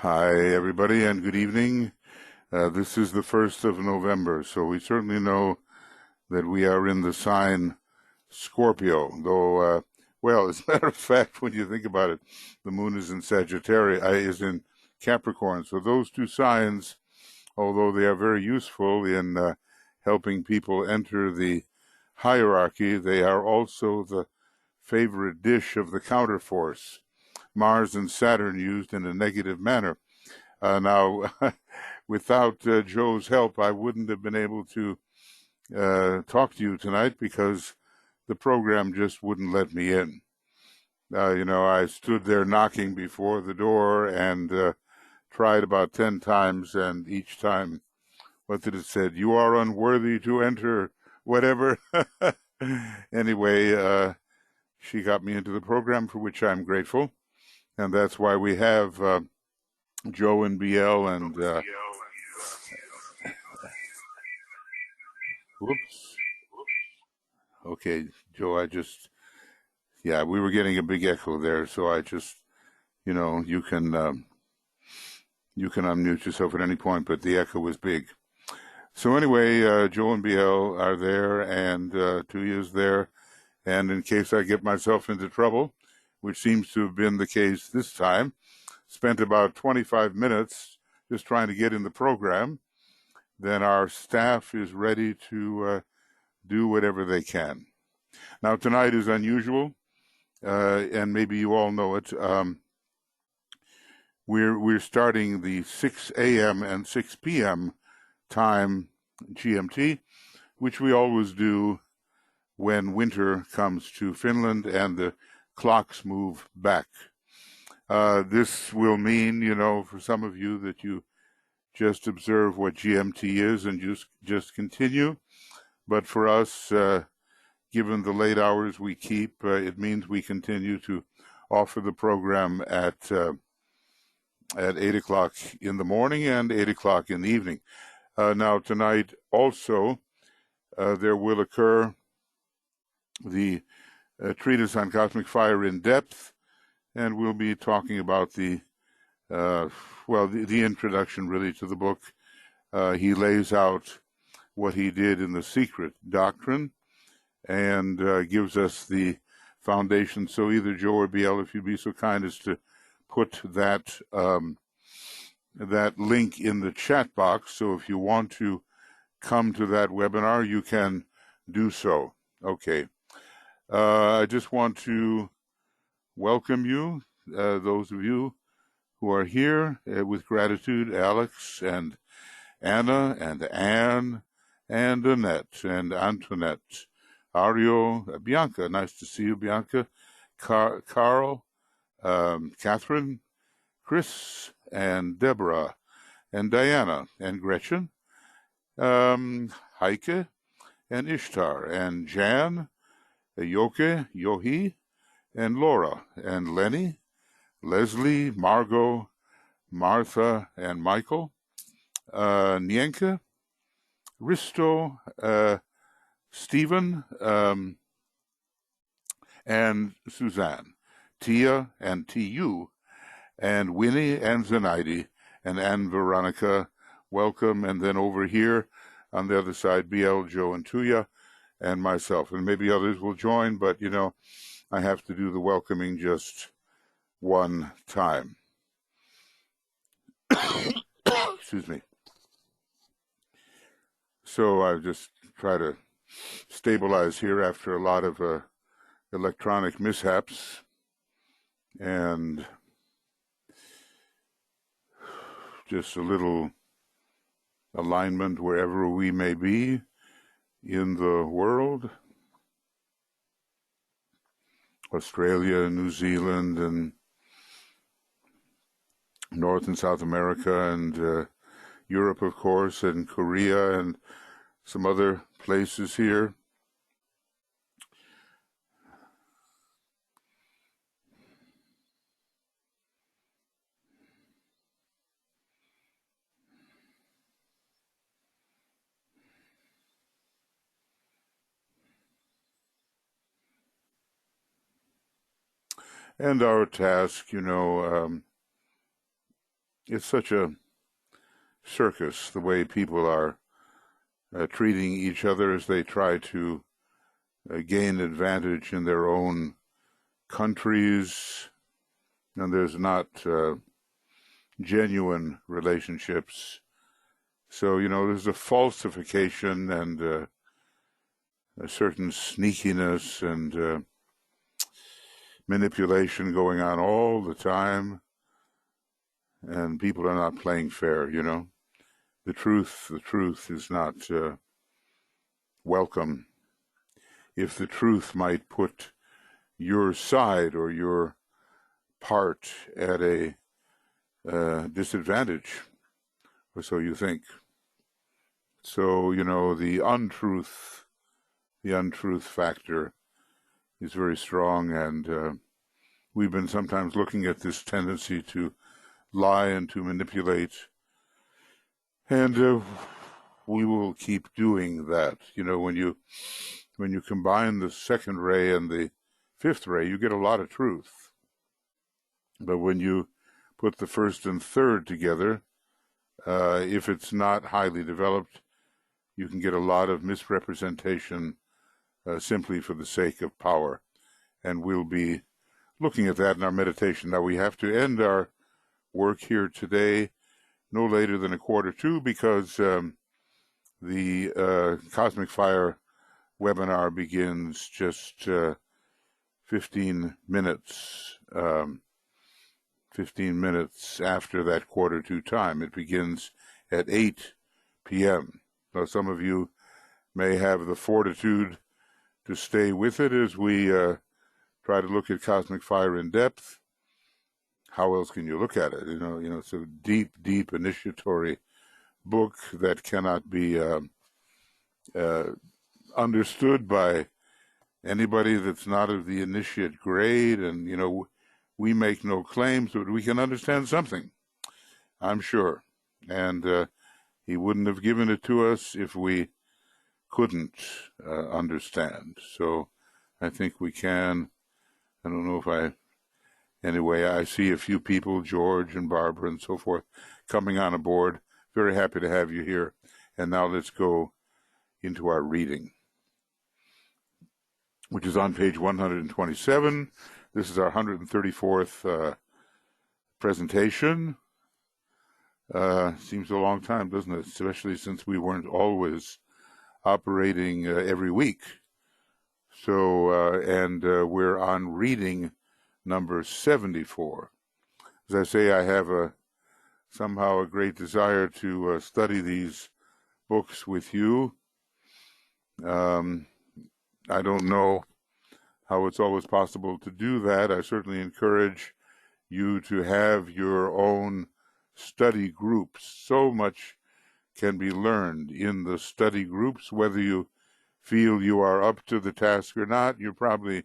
Hi, everybody, and good evening. This is the 1st of November, so we certainly know that we are in the sign Scorpio, though, well, as a matter of fact, when you think about it, the moon is in Sagittarius, is in Capricorn. So those two signs, although they are very useful in helping people enter the hierarchy, they are also the favorite dish of the counterforce. Mars and Saturn used in a negative manner. Now, without Joe's help, I wouldn't have been able to talk to you tonight because the program just wouldn't let me in. I stood there knocking before the door and tried about 10 times, and each time, what did it say? You are unworthy to enter, whatever. Anyway, she got me into the program, for which I'm grateful. And that's why we have Joe and BL and whoops. Okay, Joe, we were getting a big echo there, so I just, you can unmute yourself at any point, but the echo was big. So anyway, Joe and BL are there, and Tuya's there, and in case I get myself into trouble, which seems to have been the case this time, spent about 25 minutes just trying to get in the program, then our staff is ready to do whatever they can. Now, tonight is unusual, and maybe you all know it. We're starting the 6 a.m. and 6 p.m. time GMT, which we always do when winter comes to Finland and the clocks move back. This will mean, for some of you that you just observe what GMT is and just continue. But for us, given the late hours we keep, it means we continue to offer the program at 8 o'clock in the morning and 8 o'clock in the evening. Now, tonight also, there will occur the treatise on cosmic fire in depth, and we'll be talking about the introduction really to the book. He lays out what he did in the secret doctrine and gives us the foundation. So either Joe or BL, if you'd be so kind as to put that link in the chat box. So if you want to come to that webinar, you can do so. Okay. I just want to welcome you, those of you who are here with gratitude, Alex and Anna and Anne and Annette and Antoinette, Ario, Bianca, nice to see you, Bianca, Carl, Catherine, Chris, and Deborah, and Diana, and Gretchen, Heike, and Ishtar, and Jan, Yoke, Yohi, and Laura, and Lenny, Leslie, Margot, Martha, and Michael, Nienke, Risto, Stephen, and Suzanne, Tia and TU, and Winnie and Zenaidi, and Anne Veronica, welcome. And then over here on the other side, BL, Joe, and Tuya, and myself. And maybe others will join, but, I have to do the welcoming just one time. Excuse me. So I just try to stabilize here after a lot of electronic mishaps, and just a little alignment wherever we may be in the world. Australia, New Zealand, and North and South America, and Europe, of course, and Korea, and some other places here. And our task, it's such a circus, the way people are treating each other as they try to gain advantage in their own countries, and there's not genuine relationships. So, there's a falsification and a certain sneakiness and manipulation going on all the time, and people are not playing fair, The truth is not welcome. If the truth might put your side or your part at a disadvantage, or so you think. So, the untruth factor is very strong, and we've been sometimes looking at this tendency to lie and to manipulate, and we will keep doing that. When you combine the second ray and the fifth ray, you get a lot of truth. But when you put the first and third together, if it's not highly developed, you can get a lot of misrepresentation simply for the sake of power. And we'll be looking at that in our meditation. Now, we have to end our work here today no later than 1:45, because the Cosmic Fire webinar begins just 15 minutes after that 1:45 time. It begins at 8 p.m. Now, some of you may have the fortitude to stay with it as we try to look at Cosmic Fire in depth. How else can you look at it? It's a deep initiatory book that cannot be understood by anybody that's not of the initiate grade, and we make no claims, but we can understand something, I'm sure. And he wouldn't have given it to us if we couldn't understand. So I think we can. I don't know anyway, I see a few people, George and Barbara and so forth, coming on aboard. Very happy to have you here. And now let's go into our reading, which is on page 127. This is our 134th presentation. Seems a long time, doesn't it? Especially since we weren't always operating every week. So, and we're on reading number 74. As I say, I have somehow a great desire to study these books with you. I don't know how it's always possible to do that. I certainly encourage you to have your own study groups. So much can be learned in the study groups, whether you feel you are up to the task or not. You're probably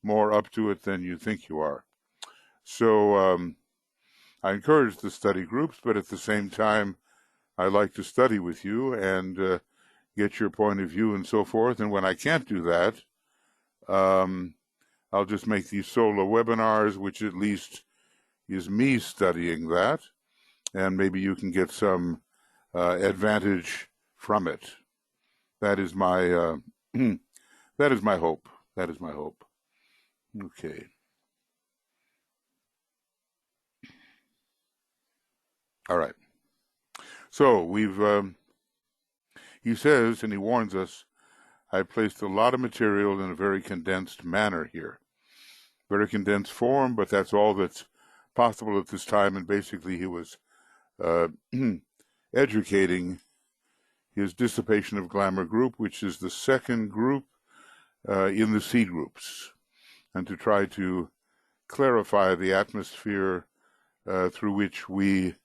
more up to it than you think you are. So I encourage the study groups, but at the same time, I like to study with you and get your point of view and so forth. And when I can't do that, I'll just make these solo webinars, which at least is me studying that, and maybe you can get some advantage from it. That is my that is my hope. That is my hope. Okay. All right. So he says, and he warns us, I placed a lot of material in a very condensed manner here. Very condensed form, but that's all that's possible at this time. And basically he was educating his Dissipation of Glamour group, which is the second group in the seed groups, and to try to clarify the atmosphere through which we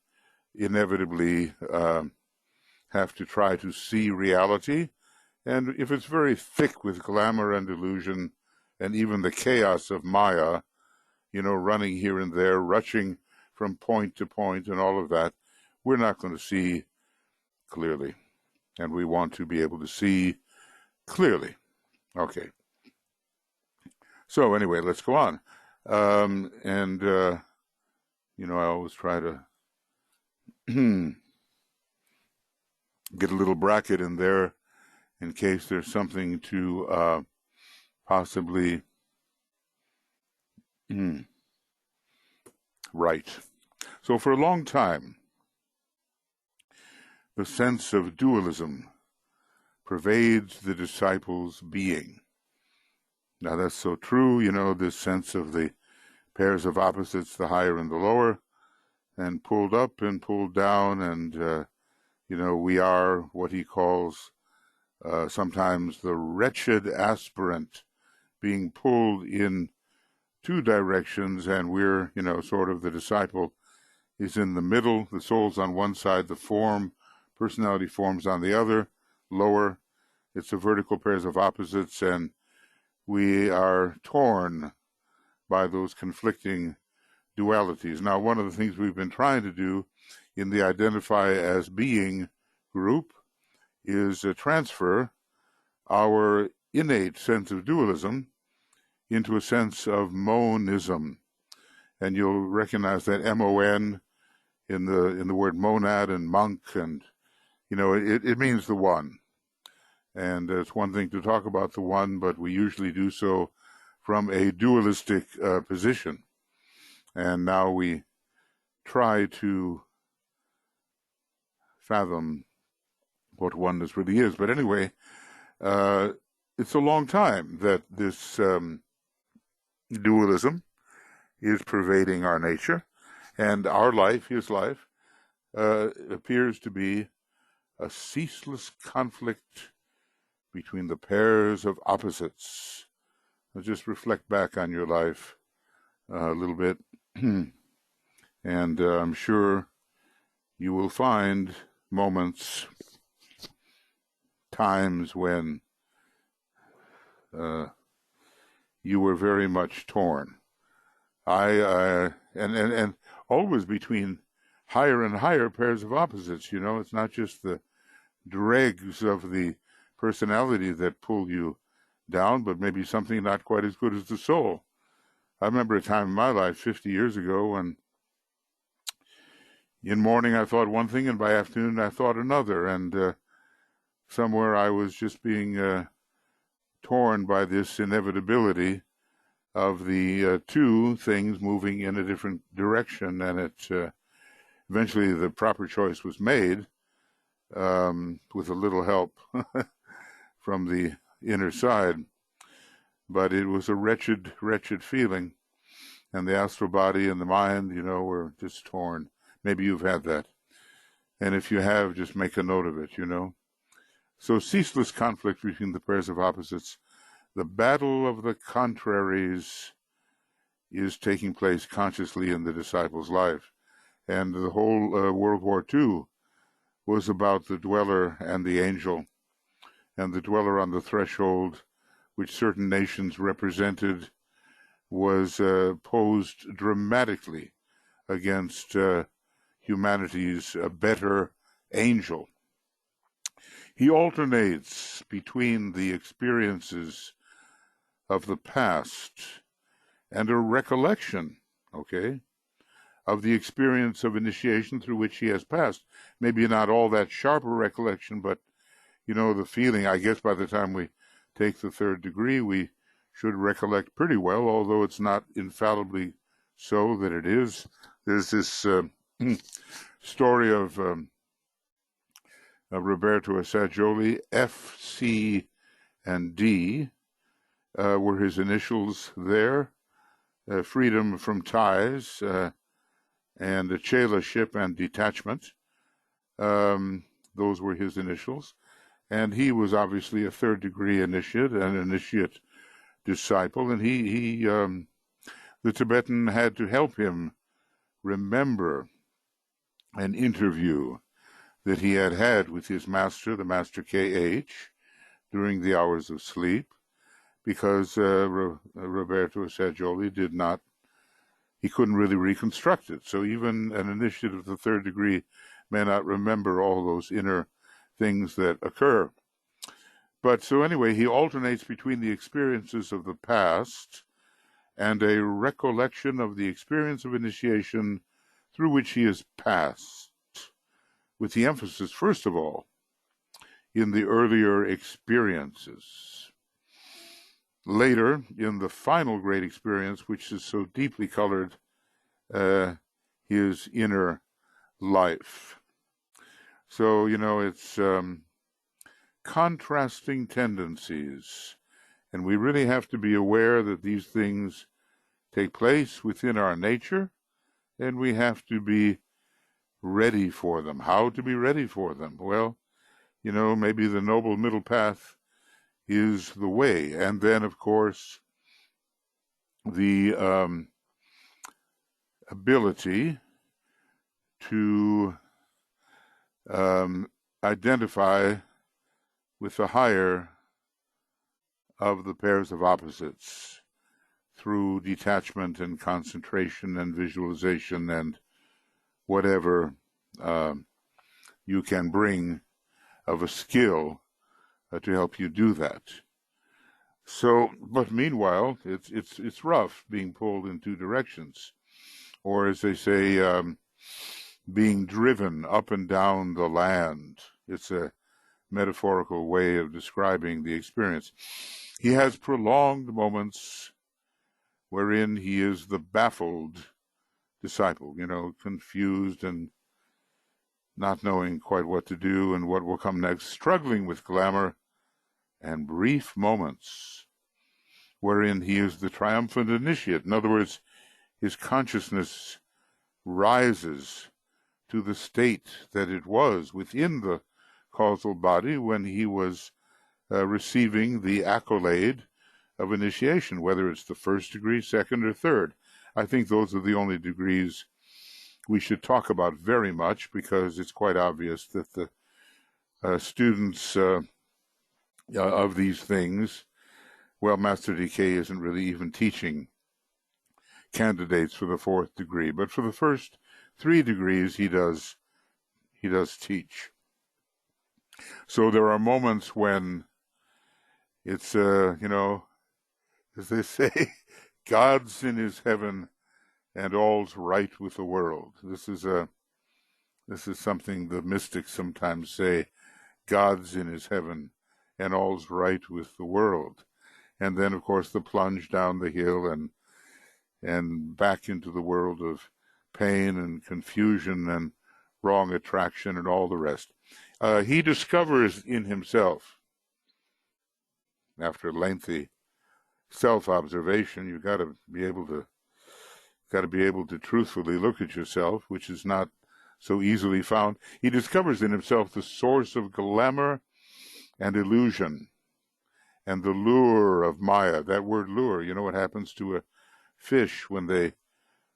inevitably have to try to see reality. And if it's very thick with glamour and illusion and even the chaos of Maya, running here and there, rushing from point to point and all of that, we're not going to see clearly. And we want to be able to see clearly. Okay. So anyway, let's go on. I always try to get a little bracket in there in case there's something to possibly write. So for a long time, the sense of dualism pervades the disciples' being. Now that's so true, this sense of the pairs of opposites, the higher and the lower, and pulled up and pulled down, and we are what he calls sometimes the wretched aspirant, being pulled in two directions, and we're, sort of the disciple is in the middle. The soul's on one side, the personality forms on the other, lower. It's the vertical pairs of opposites, and we are torn by those conflicting dualities. Now, one of the things we've been trying to do in the Identify as Being group is transfer our innate sense of dualism into a sense of monism. And you'll recognize that M-O-N in the word monad and monk, and it means the one. And it's one thing to talk about the one, but we usually do so from a dualistic position. And now we try to fathom what oneness really is. But anyway, it's a long time that this dualism is pervading our nature, and our life, his life, appears to be a ceaseless conflict between the pairs of opposites. Now just reflect back on your life a little bit, and I'm sure you will find moments, times when you were very much torn. And always between higher and higher pairs of opposites. It's not just the dregs of the personality that pull you down, but maybe something not quite as good as the soul. I remember a time in my life 50 years ago when in morning I thought one thing and by afternoon I thought another, and somewhere I was just being torn by this inevitability of the two things moving in a different direction, and it eventually the proper choice was made with a little help from the inner side, but it was a wretched feeling, and the astral body and the mind, were just torn. Maybe you've had that, and if you have, just make a note of it. So ceaseless conflict between the pairs of opposites. The battle of the contraries is taking place consciously in the disciple's life. And the whole World War II was about the dweller and the angel, and the dweller on the threshold, which certain nations represented, was posed dramatically against humanity's better angel. He alternates between the experiences of the past and a recollection, of the experience of initiation through which he has passed. Maybe not all that sharp a recollection, but, the feeling. I guess by the time we take the third degree, we should recollect pretty well, although it's not infallibly so that it is. There's this story of Roberto Assagioli. F, C, and D were his initials there. Freedom from ties, and a chela-ship and detachment. Those were his initials. And he was obviously a third-degree initiate, an initiate disciple, and the Tibetan had to help him remember an interview that he had with his master, the master K.H., during the hours of sleep, because Roberto Assagioli he couldn't really reconstruct it. So even an initiate of the third degree may not remember all those inner things that occur. But so anyway, he alternates between the experiences of the past and a recollection of the experience of initiation through which he has passed. with the emphasis, first of all, in the earlier experiences. Later, in the final great experience, which is so deeply colored, his inner life. So, it's contrasting tendencies, and we really have to be aware that these things take place within our nature, and we have to be ready for them. How to be ready for them? Well, maybe the noble middle path is the way. And then, of course, the ability to identify with the higher of the pairs of opposites through detachment and concentration and visualization and whatever you can bring of a skill to help you do that. So, but meanwhile, it's rough being pulled in two directions, or as they say, being driven up and down the land. It's a metaphorical way of describing the experience. He has prolonged moments wherein he is the baffled disciple, confused and not knowing quite what to do and what will come next, struggling with glamour, and brief moments wherein he is the triumphant initiate. In other words, his consciousness rises to the state that it was within the causal body when he was receiving the accolade of initiation, whether it's the first degree, second, or third. I think those are the only degrees we should talk about very much, because it's quite obvious that the students of these things, well, Master DK isn't really even teaching candidates for the fourth degree, but for the first 3 degrees he does teach. So there are moments when it's as they say, God's in his heaven and all's right with the world. This is something the mystics sometimes say, God's in his heaven and all's right with the world. And then, of course, the plunge down the hill and back into the world of pain and confusion and wrong attraction and all the rest. He discovers in himself, after lengthy self-observation, you've got to be able to truthfully look at yourself, which is not so easily found. He discovers in himself the source of glamour and illusion and the lure of Maya. That word lure, you know what happens to a fish when they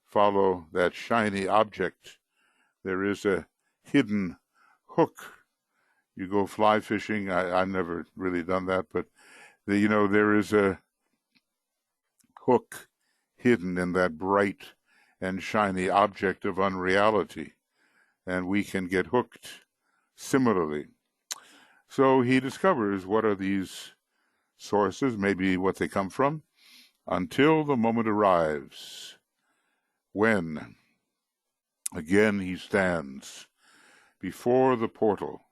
follow that shiny object? There is a hidden hook. You go fly fishing. I've never really done that, but there is a hook hidden in that bright and shiny object of unreality, and we can get hooked similarly. So he discovers what are these sources, maybe what they come from, until the moment arrives when again he stands before the portal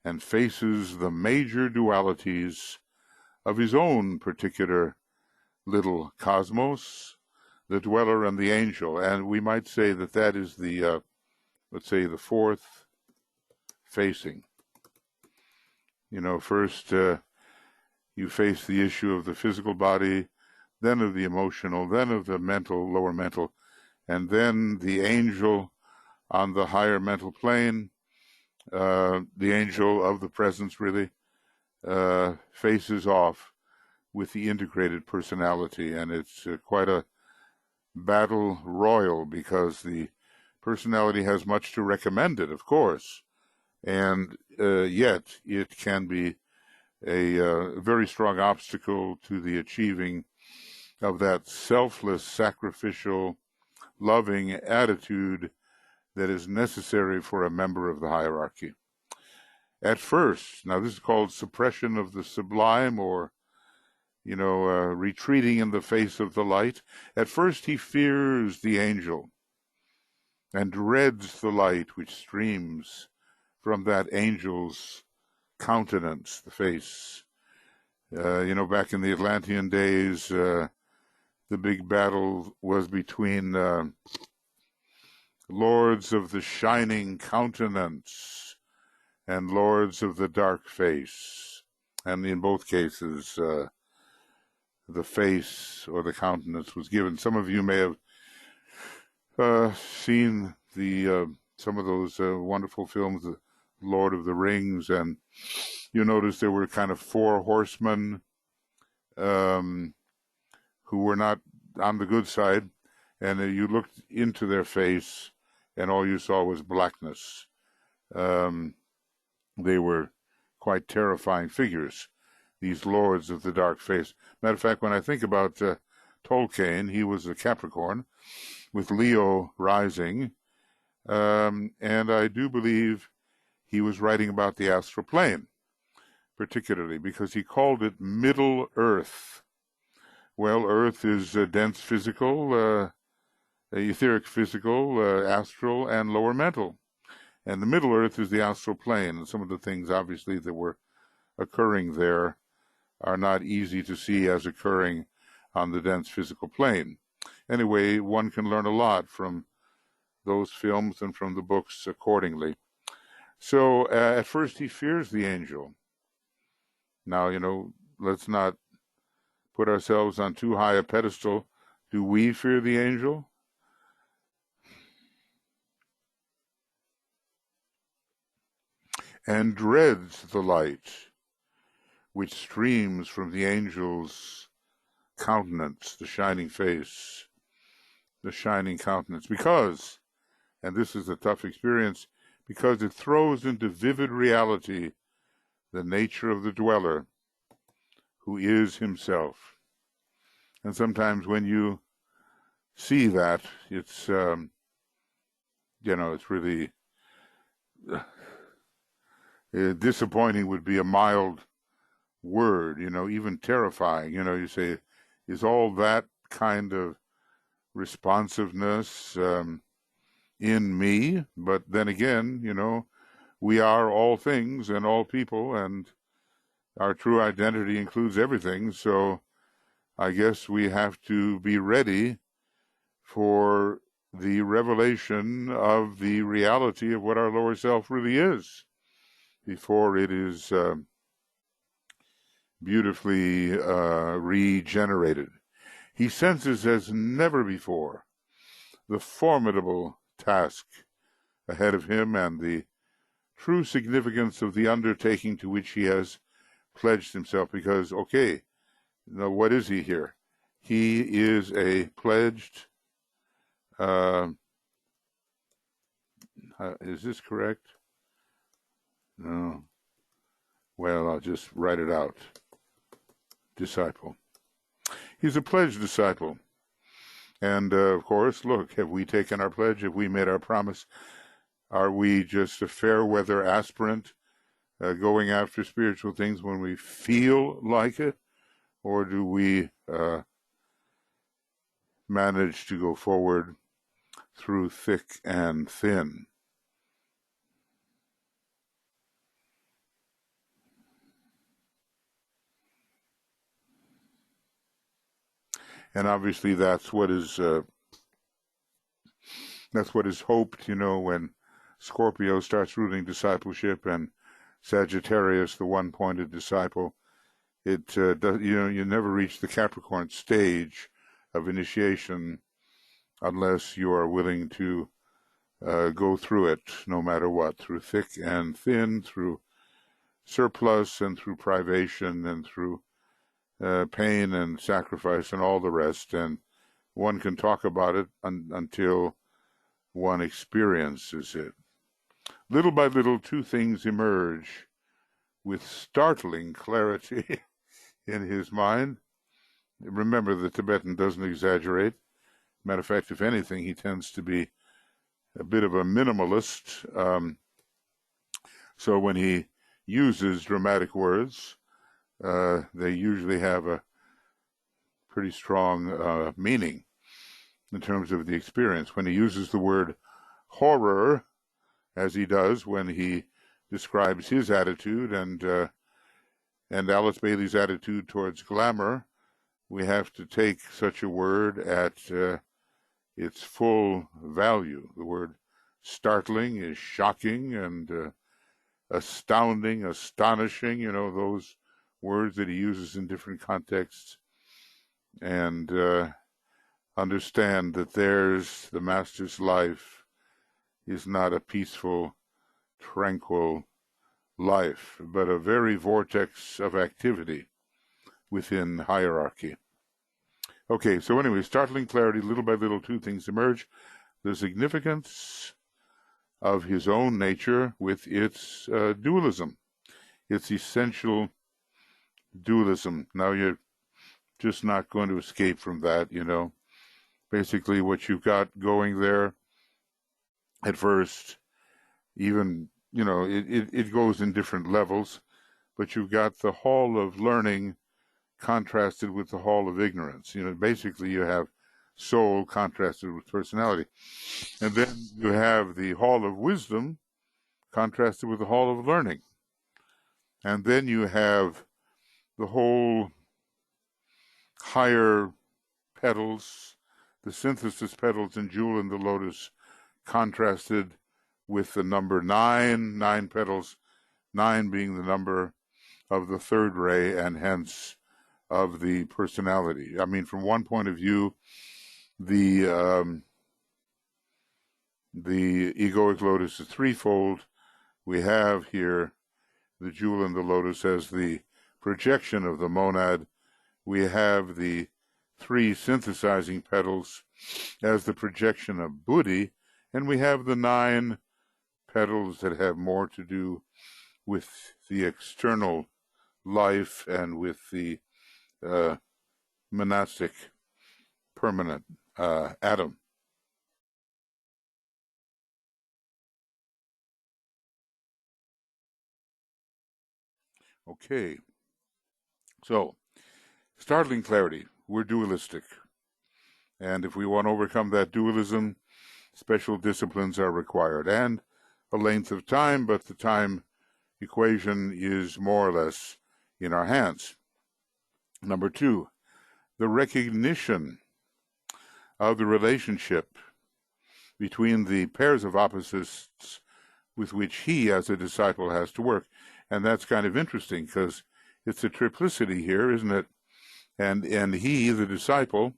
and faces the major dualities of his own particular little cosmos, the dweller and the angel. And we might say that is the, let's say, the fourth facing. First you face the issue of the physical body, then of the emotional, then of the mental, lower mental, and then the angel on the higher mental plane, the angel of the presence really, faces off with the integrated personality. And it's quite a battle royal, because the personality has much to recommend it, of course, and yet it can be a very strong obstacle to the achieving of that selfless, sacrificial, loving attitude that is necessary for a member of the hierarchy. At first, now this is called suppression of the sublime, or retreating in the face of the light. At first he fears the angel and dreads the light which streams from that angel's countenance, the face. Back in the Atlantean days, the big battle was between lords of the shining countenance and lords of the dark face. And in both cases, the face or the countenance was given. Some of you may have seen some of those wonderful films, The Lord of the Rings, and you notice there were kind of four horsemen who were not on the good side, and you looked into their face, and all you saw was blackness. They were quite terrifying figures, these lords of the dark face. Matter of fact, when I think about Tolkien, he was a Capricorn with Leo rising, and I do believe he was writing about the astral plane, particularly because he called it Middle Earth. Well, Earth is dense physical, etheric physical, astral, and lower mental. And the Middle Earth is the astral plane, and some of the things, obviously, that were occurring there are not easy to see as occurring on the dense physical plane. Anyway, one can learn a lot from those films and from the books accordingly. So at first he fears the angel. Now, let's not put ourselves on too high a pedestal. Do we fear the angel? And dreads the light which streams from the angel's countenance, the shining face, the shining countenance, because, and this is a tough experience, because it throws into vivid reality the nature of the dweller, who is himself. And sometimes when you see that, it's, it's really disappointing would be a mild word, even terrifying. You say, is all that kind of responsiveness in me? But then again, we are all things and all people, and our true identity includes everything. So I guess we have to be ready for the revelation of the reality of what our lower self really is before it is beautifully regenerated. He senses as never before the formidable task ahead of him and the true significance of the undertaking to which he has pledged himself, because, what is he here? He is a pledged, is this correct? No. Well, I'll just write it out. Disciple. He's a pledged disciple. And, of course, look, have we taken our pledge? Have we made our promise? Are we just a fair weather aspirant going after spiritual things when we feel like it? Or do we manage to go forward through thick and thin? And obviously that's what is hoped, when Scorpio starts rooting discipleship and Sagittarius, the one-pointed disciple. It does, you never reach the Capricorn stage of initiation unless you are willing to go through it, no matter what, through thick and thin, through surplus and through privation and through pain and sacrifice and all the rest. And one can talk about it until one experiences it. Little by little, two things emerge with startling clarity in his mind. Remember, the Tibetan doesn't exaggerate. Matter of fact, if anything, he tends to be a bit of a minimalist. So when he uses dramatic words, they usually have a pretty strong meaning in terms of the experience. When he uses the word horror, as he does when he describes his attitude and Alice Bailey's attitude towards glamour, we have to take such a word at its full value. The word startling is shocking and astounding, astonishing, those words that he uses in different contexts. And understand that the master's life is not a peaceful, tranquil life, but a very vortex of activity within hierarchy. Okay, so anyway, startling clarity, little by little, two things emerge. The significance of his own nature with its dualism, its essential dualism. Now you're just not going to escape from that, Basically what you've got going there at first, even, it goes in different levels, but you've got the hall of learning contrasted with the hall of ignorance. Basically you have soul contrasted with personality. And then you have the hall of wisdom contrasted with the hall of learning. And then you have the whole higher petals, the synthesis petals in Jewel in the Lotus, contrasted with the number 9 petals, 9 being the number of the third ray and hence of the personality. I mean, from one point of view, the egoic lotus is threefold. We have here the jewel in the lotus as the projection of the monad. We have the 3 synthesizing petals as the projection of Buddhi, and we have the 9 petals that have more to do with the external life and with the monastic permanent atom. Okay, so startling clarity. We're dualistic, and if we want to overcome that dualism, special disciplines are required, and a length of time, but the time equation is more or less in our hands. Number 2, the recognition of the relationship between the pairs of opposites with which he, as a disciple, has to work. And that's kind of interesting because it's a triplicity here, isn't it? And he, the disciple,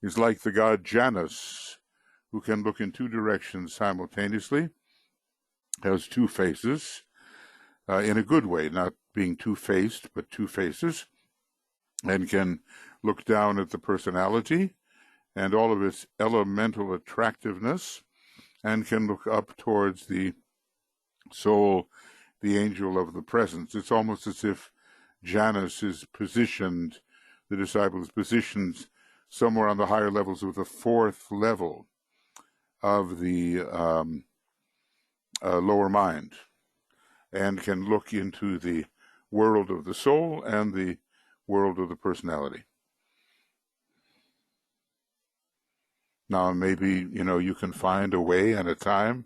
is like the god Janus, who can look in 2 directions simultaneously, has 2 faces, in a good way, not being two-faced, but 2 faces, and can look down at the personality and all of its elemental attractiveness, and can look up towards the soul, the angel of the presence. It's almost as if Janus is positioned, the disciple is positioned somewhere on the higher levels of the 4th level of the lower mind, and can look into the world of the soul and the world of the personality. Now, maybe, you can find a way and a time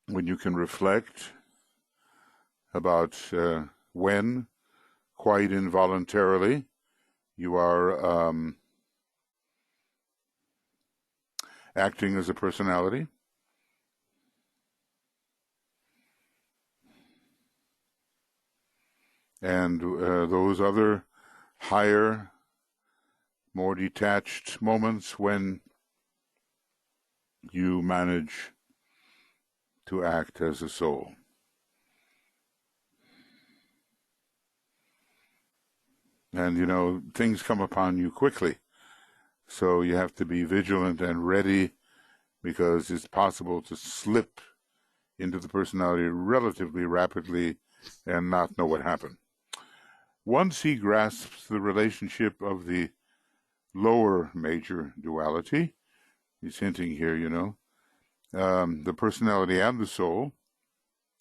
when you can reflect about when, quite involuntarily, you are acting as a personality. And those other higher, more detached moments when you manage to act as a soul. And, things come upon you quickly. So you have to be vigilant and ready, because it's possible to slip into the personality relatively rapidly and not know what happened. Once he grasps the relationship of the lower major duality, he's hinting here, the personality and the soul,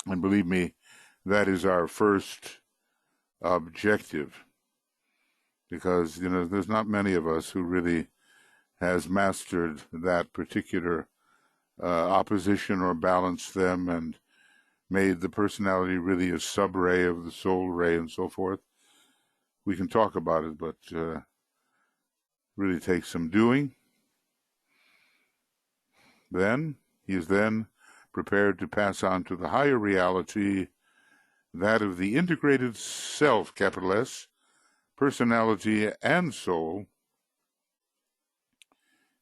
and believe me, that is our first objective, because, there's not many of us who really has mastered that particular opposition or balanced them and made the personality really a sub-ray of the soul ray and so forth. We can talk about it, but really takes some doing. Then, he is then prepared to pass on to the higher reality, that of the integrated self, capital S, personality and soul,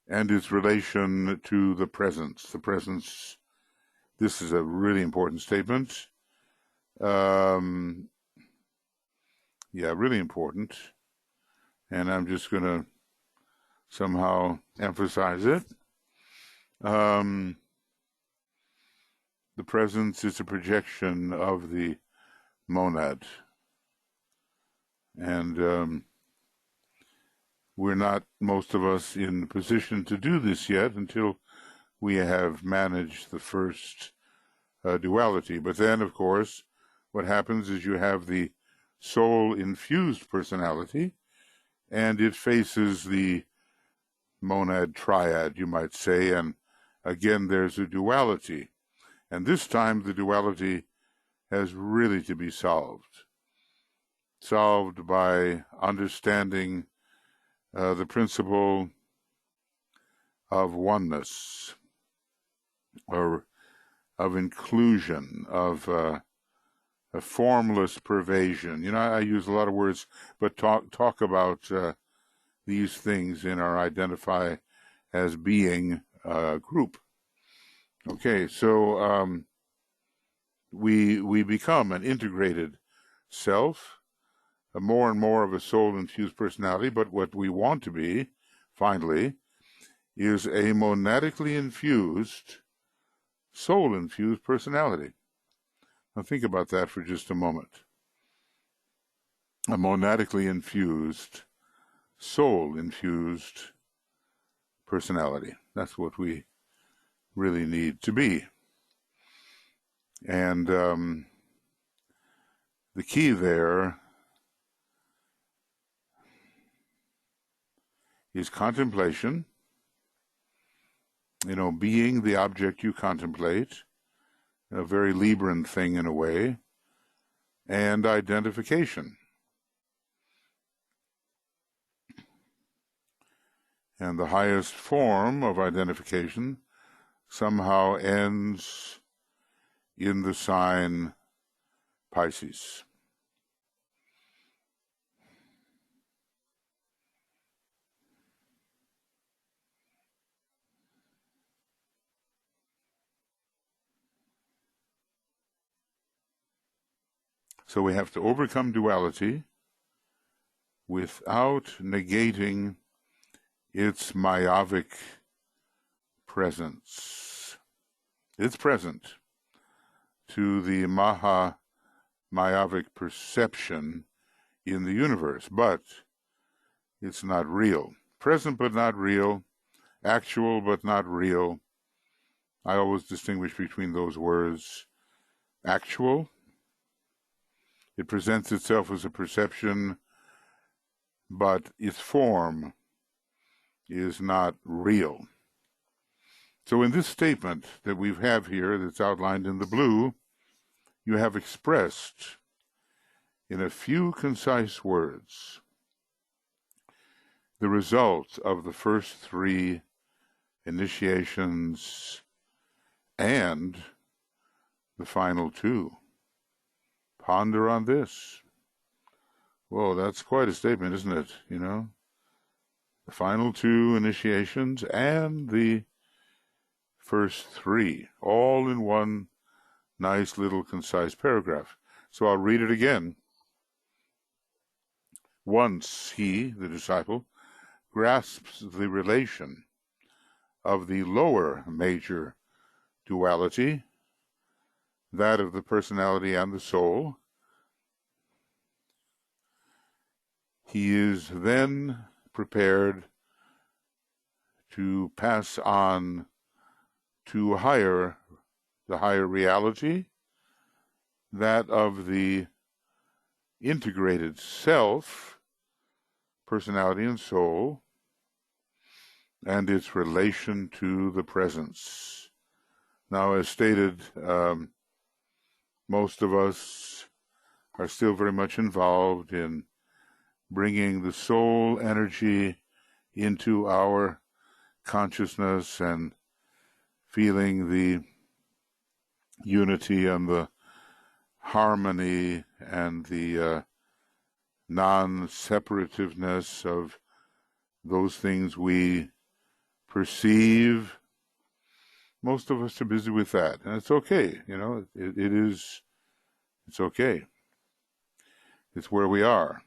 and its relation to the presence. The presence, this is a really important statement. Really important. And I'm just going to somehow emphasize it. The presence is a projection of the monad. And we're not, most of us, in position to do this yet until we have managed the first duality. But then, of course, what happens is you have the soul-infused personality, and it faces the monad triad, you might say, and again there's a duality. And this time the duality has really to be solved by understanding the principle of oneness, or of inclusion, of a formless pervasion. You know, I use a lot of words, but talk about these things in our identify as being group. Okay, so we become an integrated self, more and more of a soul-infused personality, but what we want to be, finally, is a monadically infused, soul-infused personality. Now think about that for just a moment. A monadically infused, soul-infused personality. That's what we really need to be. And the key there is contemplation, being the object you contemplate, a very Libran thing in a way, and identification. And the highest form of identification somehow ends in the sign Pisces. So we have to overcome duality without negating its mayavic presence. It's present to the mayavic perception in the universe, but it's not real. Present but not real, actual but not real. I always distinguish between those words. Actual, it presents itself as a perception, but its form is not real. So in this statement that we have here, that's outlined in the blue, you have expressed in a few concise words the result of the first three initiations and the final two. Ponder on this. Whoa, that's quite a statement, isn't it? The final two initiations and the first three, all in one nice little concise paragraph. So I'll read it again. Once he, the disciple, grasps the relation of the lower major duality, that of the personality and the soul, he is then prepared to pass on to the higher reality, that of the integrated self, personality and soul, and its relation to the presence. Now, as stated, most of us are still very much involved in bringing the soul energy into our consciousness and feeling the unity and the harmony and the non-separativeness of those things we perceive. Most of us are busy with that, and it's okay. It's okay. It's where we are.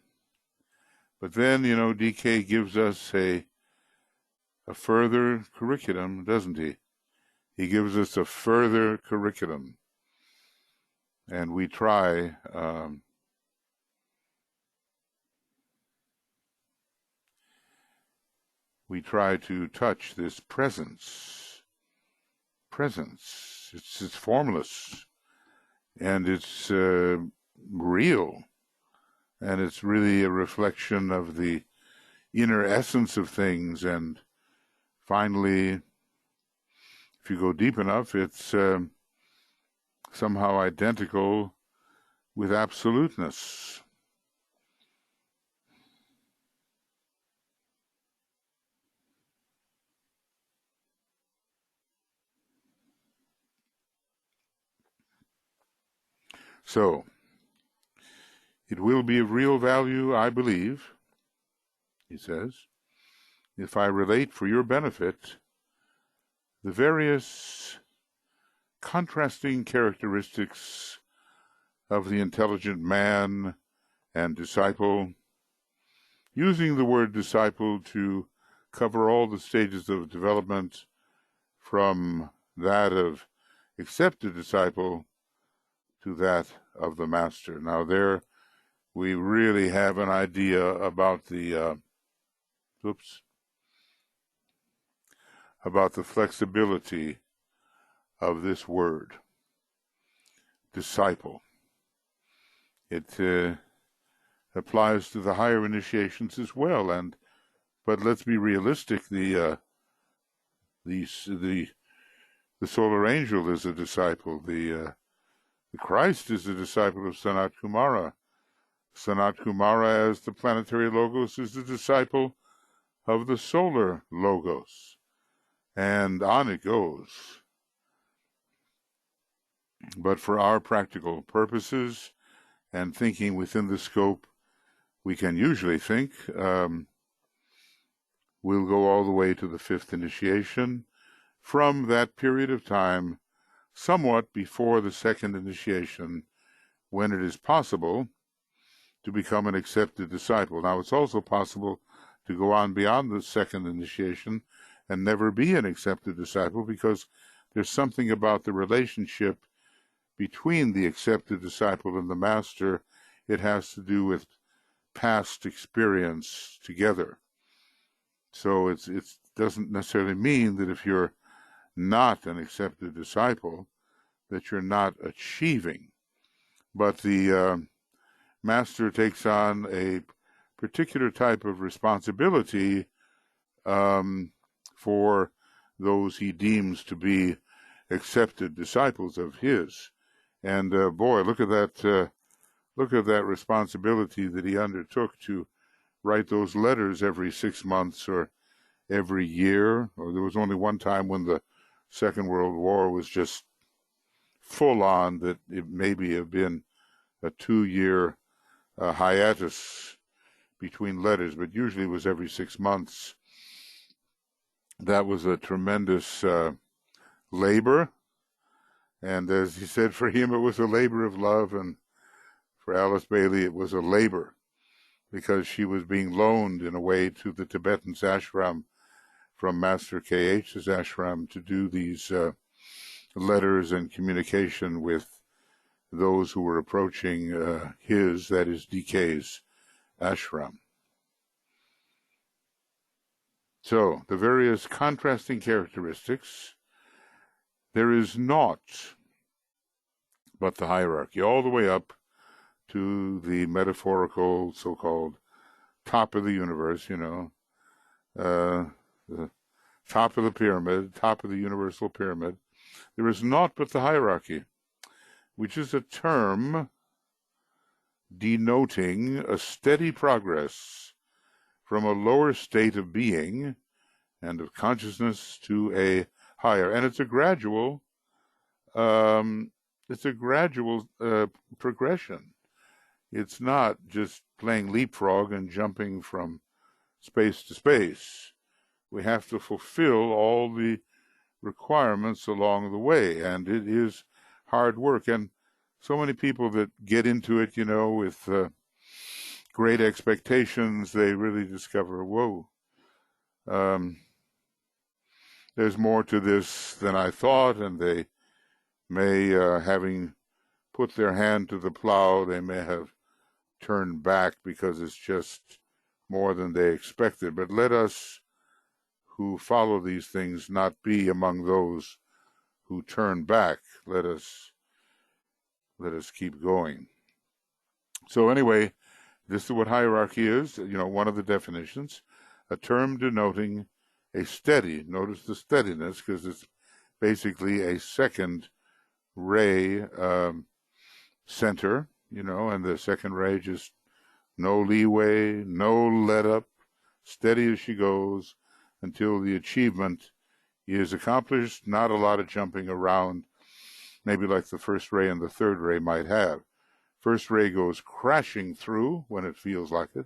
But then, DK gives us a further curriculum, doesn't he? He gives us a further curriculum, and we try to touch this presence. It's formless, and it's real, and it's really a reflection of the inner essence of things. And finally, if you go deep enough, it's somehow identical with absoluteness. So, it will be of real value, I believe, he says, if I relate for your benefit the various contrasting characteristics of the intelligent man and disciple, using the word disciple to cover all the stages of development from that of accepted disciple to that of the master. Now there we really have an idea about the about the flexibility of this word, disciple. It applies to the higher initiations as well, but let's be realistic. The solar angel is a disciple. The Christ is a disciple of Sanat Kumara. Sanat Kumara, as the planetary logos, is the disciple of the solar logos, and on it goes. But for our practical purposes and thinking within the scope, we can usually think we'll go all the way to the fifth initiation from that period of time, somewhat before the second initiation, when it is possible to become an accepted disciple. Now, it's also possible to go on beyond the second initiation and never be an accepted disciple, because there's something about the relationship between the accepted disciple and the master. It has to do with past experience together. So it doesn't necessarily mean that if you're not an accepted disciple that you're not achieving. But the master takes on a particular type of responsibility for those he deems to be accepted disciples of his. And boy, look at that responsibility that he undertook to write those letters every 6 months or every year. Or there was only one time when the Second World War was just full on that it maybe have been a 2-year hiatus between letters, but usually it was every 6 months. That was a tremendous labor, and as he said, for him it was a labor of love, and for Alice Bailey it was a labor because she was being loaned in a way to the Tibetan ashram from Master K.H.'s ashram to do these letters and communication with those who were approaching his, that is DK's, ashram. So, the various contrasting characteristics, there is naught but the hierarchy, all the way up to the metaphorical so-called top of the universe, the top of the pyramid, top of the universal pyramid. There is naught but the hierarchy, which is a term denoting a steady progress from a lower state of being and of consciousness to a higher. And it's a gradual progression. It's not just playing leapfrog and jumping from space to space. We have to fulfill all the requirements along the way, and it is hard work. And so many people that get into it, with great expectations, they really discover, whoa, there's more to this than I thought, and they may, having put their hand to the plow, they may have turned back because it's just more than they expected. But let us who follow these things not be among those who turn back. Let us keep going. So anyway, this is what hierarchy is. One of the definitions, a term denoting a steady, notice the steadiness, because it's basically a second ray center, and the second ray just no leeway, no let up, steady as she goes until the achievement is accomplished. Not a lot of jumping around, maybe like the first ray and the third ray might have. First ray goes crashing through when it feels like it,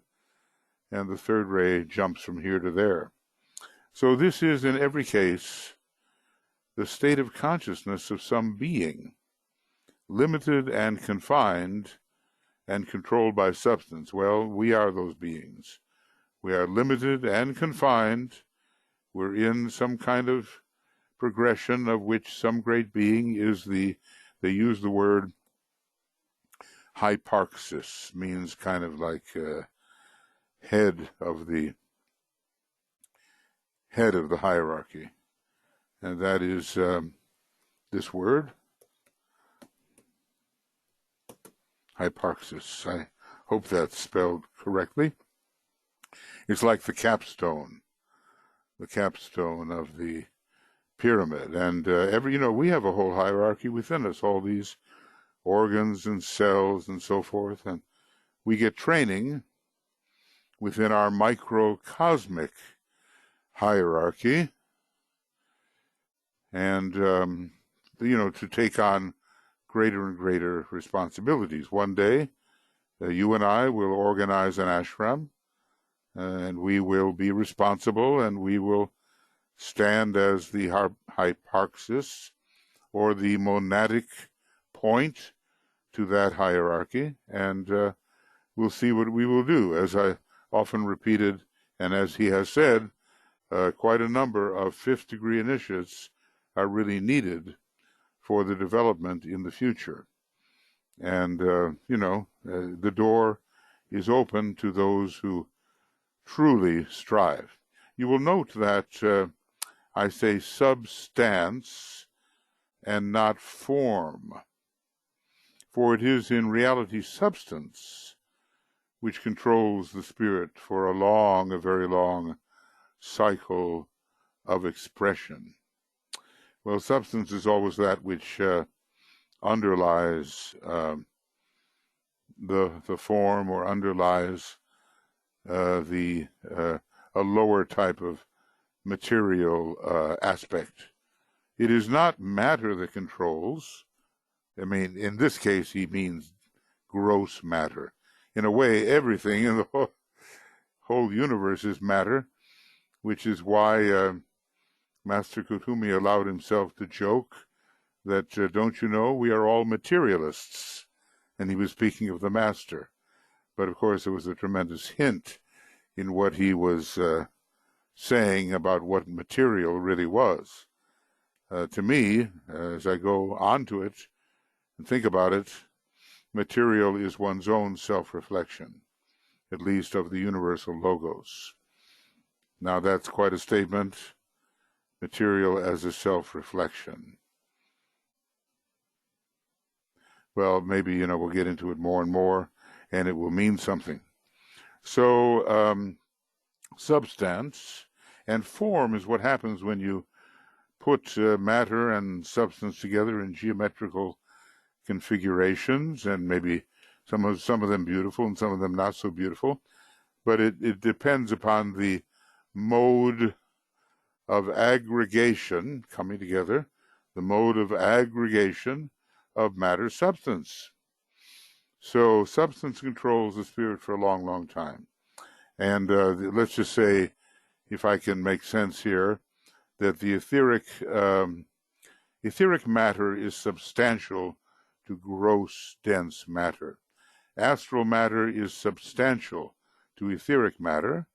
and the third ray jumps from here to there. So this is, in every case, the state of consciousness of some being, limited and confined and controlled by substance. Well, we are those beings. We are limited and confined. We're in some kind of progression of which some great being is they use the word hyparxis, means kind of like head of the hierarchy. And that is this word, hyparxis. I hope that's spelled correctly. It's like the capstone of the pyramid. And we have a whole hierarchy within us, all these organs and cells and so forth. And we get training within our microcosmic hierarchy, and to take on greater and greater responsibilities. One day, you and I will organize an ashram, and we will be responsible, and we will stand as the hyparxis, or the monadic point to that hierarchy, and we'll see what we will do. As I often repeated, and as he has said, quite a number of fifth-degree initiates are really needed for the development in the future. And, the door is open to those who truly strive. You will note that I say substance and not form, for it is in reality substance which controls the spirit for a very long cycle of expression. Well, substance is always that which underlies the form, or underlies a lower type of material aspect. It is not matter that controls. I mean, in this case, he means gross matter. In a way, everything in the whole universe is matter, which is why Master Kutumi allowed himself to joke that, don't you know, we are all materialists. And he was speaking of the Master. But, of course, there was a tremendous hint in what he was saying about what material really was. To me, as I go on to it and think about it, material is one's own self-reflection, at least of the universal logos. Now, that's quite a statement. Material as a self-reflection. Well, maybe, we'll get into it more and more, and it will mean something. So, substance and form is what happens when you put matter and substance together in geometrical configurations, and maybe some of them beautiful and some of them not so beautiful, but it depends upon the mode of aggregation coming together, the mode of aggregation of matter substance. So substance controls the spirit for a long, long time. And let's just say, if I can make sense here, that the etheric matter is substantial to gross, dense matter. Astral matter is substantial to etheric matter.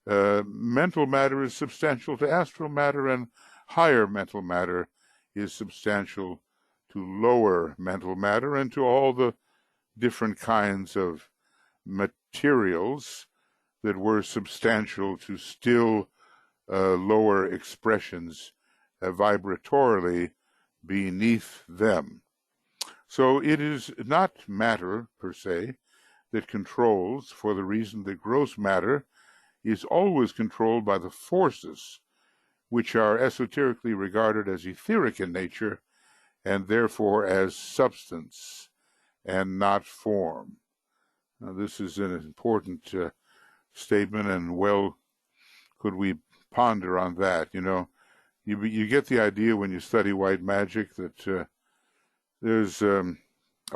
Mental matter is substantial to astral matter, and higher mental matter is substantial to lower mental matter, and to all the different kinds of materials that were substantial to still lower expressions vibratorily beneath them. So it is not matter, per se, that controls, for the reason that gross matter is always controlled by the forces which are esoterically regarded as etheric in nature, and therefore as substance and not form. Now, this is an important statement, and well could we ponder on that. You know, you get the idea when you study white magic that there's a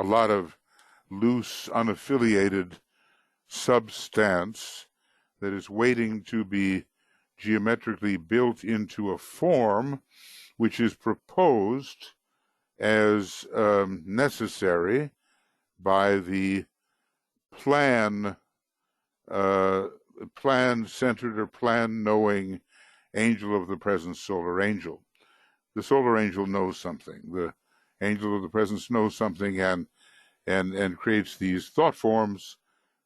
lot of loose, unaffiliated substance that is waiting to be geometrically built into a form which is proposed as necessary by the plan-centered or plan-knowing angel of the presence, solar angel. The solar angel knows something. The angel of the presence knows something and creates these thought forms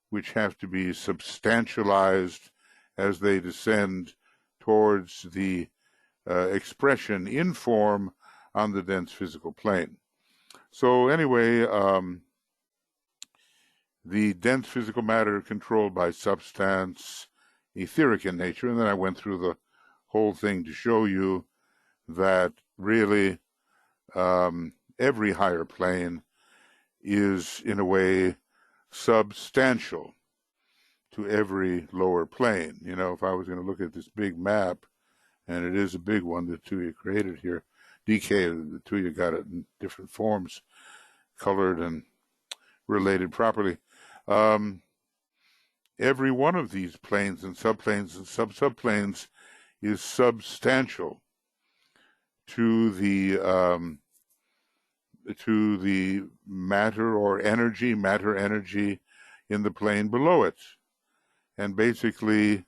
which have to be substantialized as they descend towards the expression in form on the dense physical plane. So anyway, the dense physical matter controlled by substance, etheric in nature, and then I went through the whole thing to show you that really every higher plane is, in a way, substantial to every lower plane. You know, if I was going to look at this big map, and it is a big one, the two you created here, DK, the two you got it in different forms, colored and related properly. Every one of these planes and subplanes and subplanes is substantial to the matter or energy, matter energy in the plane below it. And basically,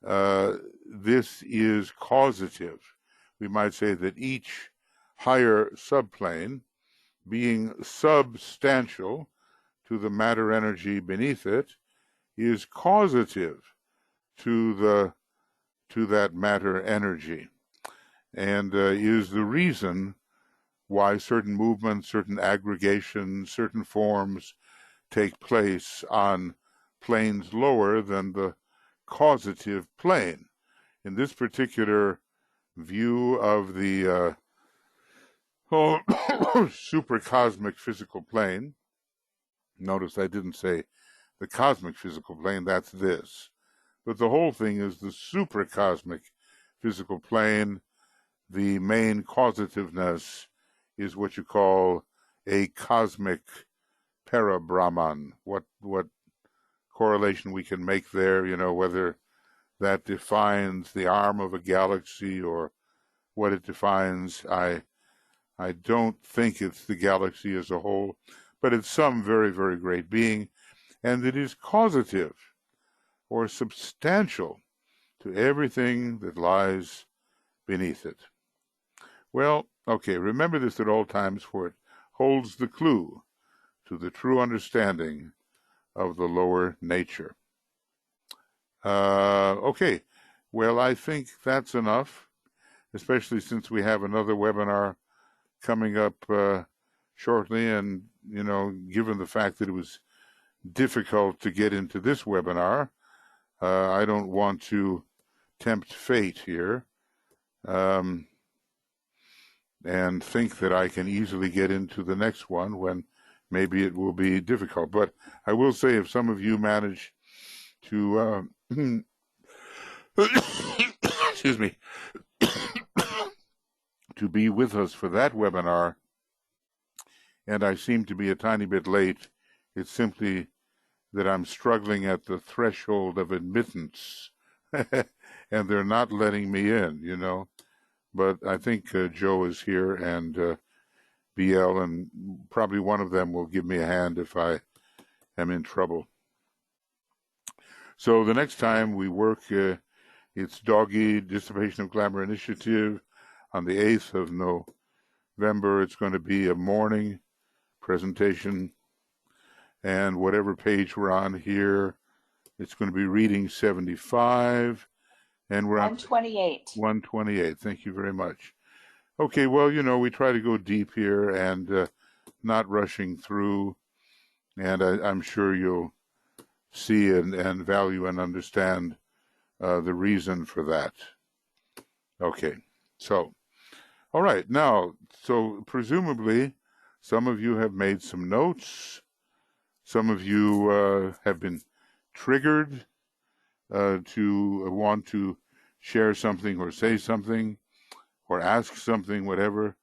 this is causative. We might say that each higher subplane, being substantial to the matter energy beneath it, is causative to that matter energy, and is the reason why certain movements, certain aggregations, certain forms take place on planes lower than the causative plane. In this particular view of the supercosmic physical plane, notice I didn't say the cosmic physical plane, that's this. But the whole thing is the supercosmic physical plane. The main causativeness is what you call a cosmic para-Brahman. What correlation we can make there, you know, whether that defines the arm of a galaxy or what it defines, I don't think it's the galaxy as a whole, but it's some very, very great being, and it is causative or substantial to everything that lies beneath it. Well, okay, remember this at all times, for it holds the clue to the true understanding of the lower nature. Okay, well, I think that's enough, especially since we have another webinar coming up shortly, and, you know, given the fact that it was difficult to get into this webinar, I don't want to tempt fate here. and think that I can easily get into the next one when maybe it will be difficult. But I will say, if some of you manage to excuse me, to be with us for that webinar, and I seem to be a tiny bit late, it's simply that I'm struggling at the threshold of admittance, and they're not letting me in, you know. But I think Joe is here, and BL, and probably one of them will give me a hand if I am in trouble. So the next time we work, it's Doggy Dissipation of Glamour Initiative on the 8th of November. It's going to be a morning presentation, and whatever page we're on here, it's going to be reading 75, and we're on 128. 128. Thank you very much. Okay, well, you know, we try to go deep here and not rushing through, and I'm sure you'll see and value and understand the reason for that. Okay, so, all right, now, so presumably some of you have made some notes. Some of you have been triggered to want to share something or say something or ask something, whatever.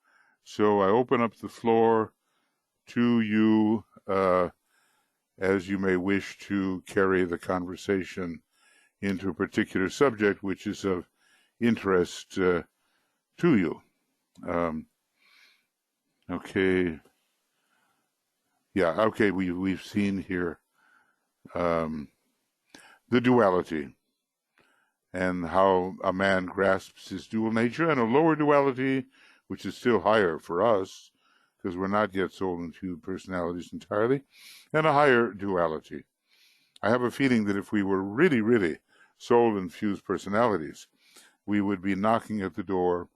So I open up the floor to you as you may wish to carry the conversation into a particular subject which is of interest to you. Okay. Yeah, okay, we've seen here the duality and how a man grasps his dual nature, and a lower duality, which is still higher for us, because we're not yet soul-infused personalities entirely, and a higher duality. I have a feeling that if we were really, really soul-infused personalities, we would be knocking at the door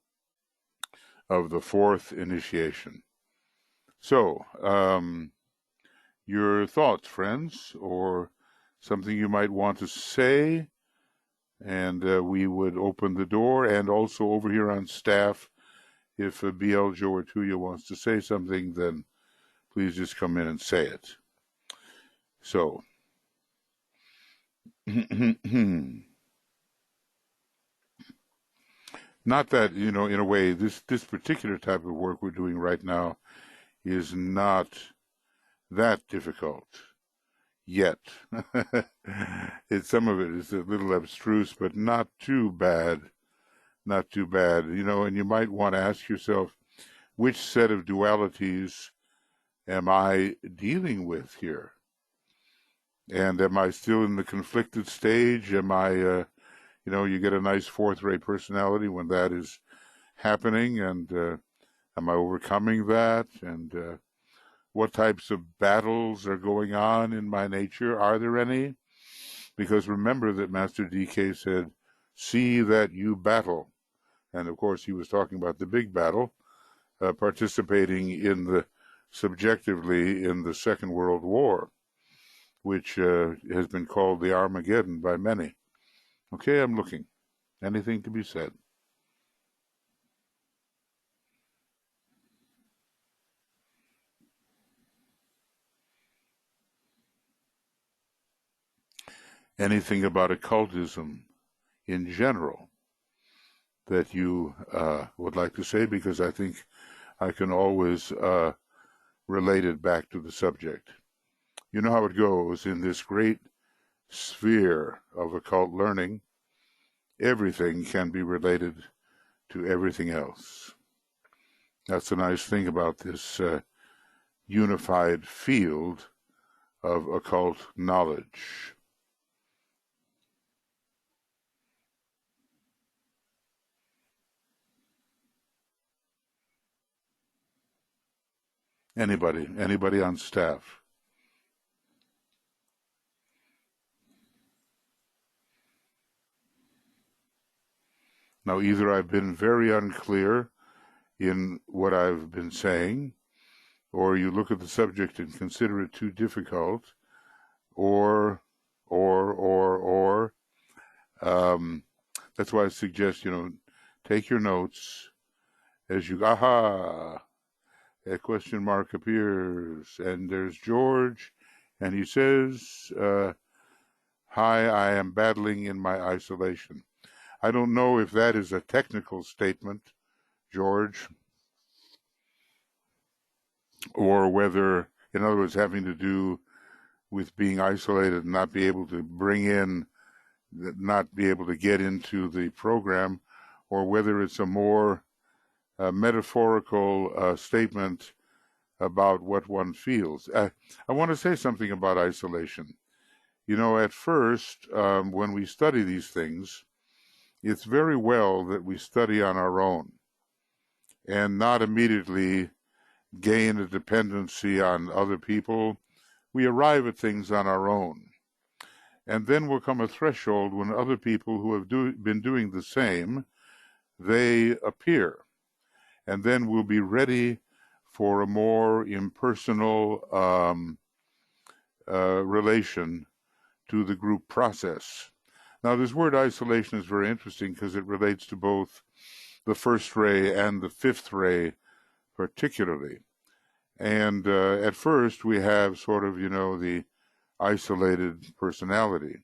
of the fourth initiation. So, your thoughts, friends, or something you might want to say, and we would open the door. And also over here on staff, if BL, Joe, or Tuya wants to say something, then please just come in and say it. So, not that, you know, in a way, this particular type of work we're doing right now is not that difficult yet. Some of it is a little abstruse, but not too bad. Not too bad, you know, and you might want to ask yourself, which set of dualities am I dealing with here? And am I still in the conflicted stage? Am I, you know, you get a nice fourth-rate personality when that is happening, and am I overcoming that? And what types of battles are going on in my nature? Are there any? Because remember that Master DK said, see that you battle. And of course, he was talking about the big battle, participating in the subjectively in the Second World War, which has been called the Armageddon by many. Okay, I'm looking. Anything to be said? Anything about occultism in general that you would like to say? Because I think I can always relate it back to the subject. You know how it goes in this great sphere of occult learning. Everything can be related to everything else. That's the nice thing about this unified field of occult knowledge. Anybody on staff? Now, either I've been very unclear in what I've been saying, or you look at the subject and consider it too difficult, or that's why I suggest, you know, take your notes as you, aha, a question mark appears, and there's George, and he says, hi, I am battling in my isolation. I don't know if that is a technical statement, George, or whether, in other words, having to do with being isolated and not be able to bring in, not be able to get into the program, or whether it's a more metaphorical statement about what one feels. I want to say something about isolation. You know, at first, when we study these things, it's very well that we study on our own and not immediately gain a dependency on other people. We arrive at things on our own. And then will come a threshold when other people who have been doing the same, they appear. And then we'll be ready for a more impersonal relation to the group process. Now, this word isolation is very interesting because it relates to both the first ray and the fifth ray particularly. And at first we have sort of, you know, the isolated personality.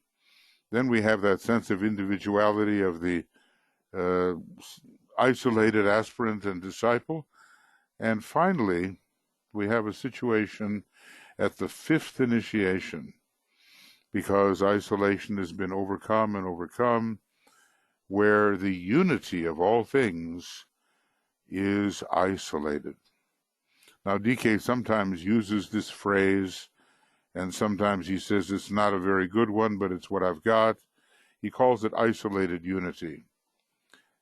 Then we have that sense of individuality of the isolated aspirant and disciple. And finally, we have a situation at the fifth initiation, because isolation has been overcome and overcome, where the unity of all things is isolated. Now, DK sometimes uses this phrase, and sometimes he says it's not a very good one, but it's what I've got. He calls it isolated unity.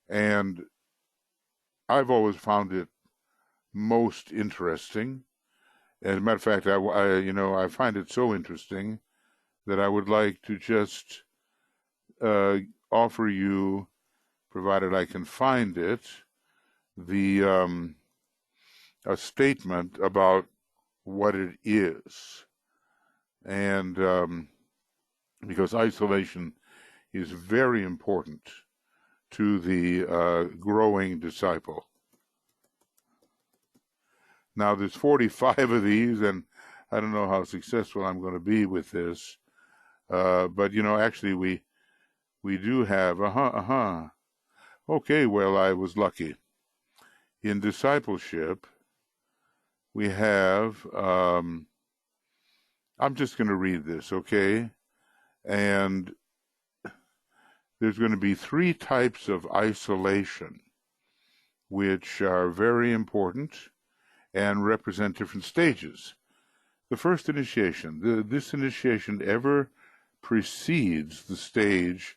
And I've always found it most interesting. As a matter of fact, I find it so interesting that I would like to just offer you, provided I can find it, a statement about what it is. And because isolation is very important to the growing disciple. Now, there's 45 of these, and I don't know how successful I'm going to be with this. But, you know, actually we do have, okay, well, I was lucky. In discipleship, we have, I'm just going to read this, okay? And there's going to be 3 types of isolation, which are very important and represent different stages. The first initiation, this initiation ever precedes the stage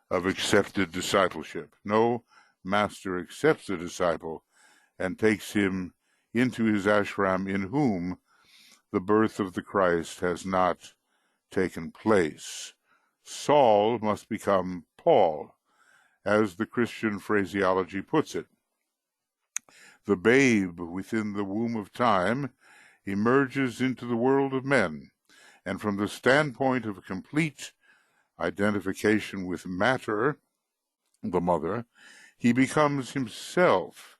of accepted discipleship. No master accepts a disciple and takes him into his ashram in whom the birth of the Christ has not taken place. Saul must become Paul, as the Christian phraseology puts it. The babe within the womb of time emerges into the world of men, and from the standpoint of complete identification with matter, the mother, he becomes himself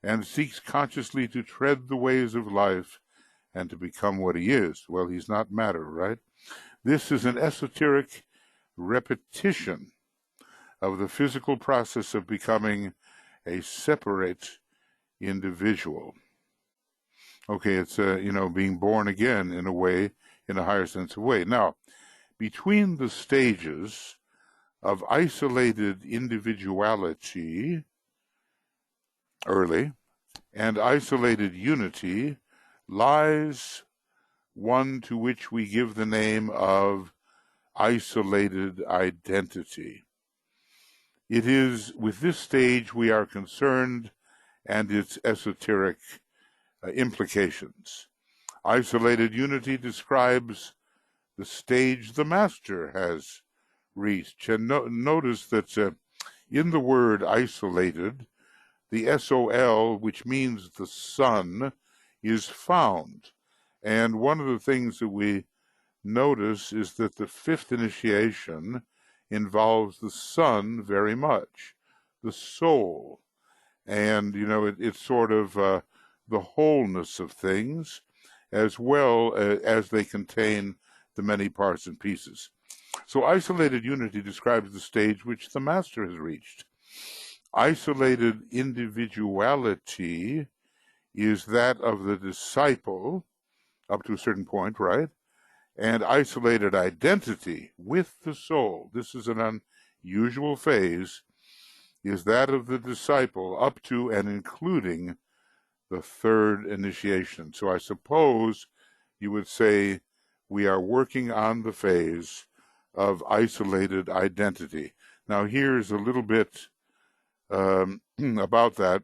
and seeks consciously to tread the ways of life and to become what he is. Well, he's not matter, right? This is an esoteric repetition of the physical process of becoming a separate individual. Okay, it's being born again in a way, in a higher sense of way. Now, between the stages of isolated individuality, early, and isolated unity, lies one to which we give the name of isolated identity. It is with this stage we are concerned and its esoteric implications. Isolated unity describes the stage the master has reached. And notice that in the word isolated, the SOL, which means the sun, is found. And one of the things that we notice is that the fifth initiation involves the sun very much, the soul. And, it's sort of the wholeness of things, as well as they contain the many parts and pieces. So isolated unity describes the stage which the master has reached. Isolated individuality is that of the disciple, up to a certain point, right? And isolated identity with the soul, this is an unusual phase, is that of the disciple up to and including the third initiation. So I suppose you would say we are working on the phase of isolated identity. Now here's a little bit about that.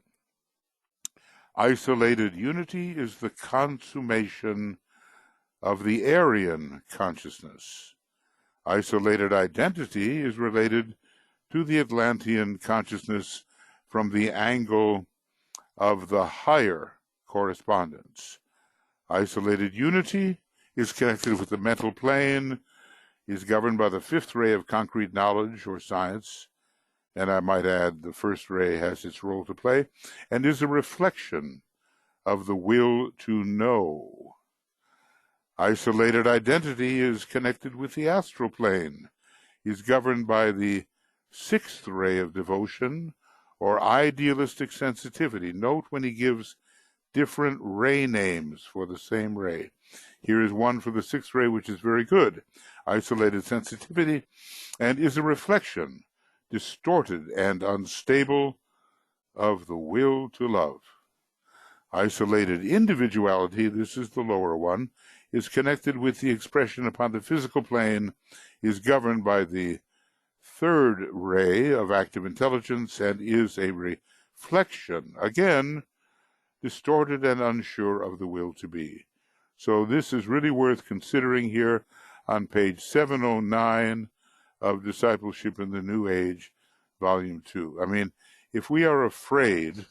Isolated unity is the consummation of the Aryan consciousness. Isolated identity is related to the Atlantean consciousness from the angle of the higher correspondence. Isolated unity is connected with the mental plane, is governed by the fifth ray of concrete knowledge or science, and I might add the first ray has its role to play, and is a reflection of the will to know. Isolated identity is connected with the astral plane, is governed by the sixth ray of devotion or idealistic sensitivity. Note when he gives different ray names for the same ray. Here is one for the sixth ray, which is very good. Isolated sensitivity, and is a reflection, distorted and unstable, of the will to love. Isolated individuality, this is the lower one, is connected with the expression upon the physical plane, is governed by the third ray of active intelligence, and is a reflection, again, distorted and unsure of the will to be. So this is really worth considering here on page 709 of Discipleship in the New Age, Volume 2. I mean, if we are afraid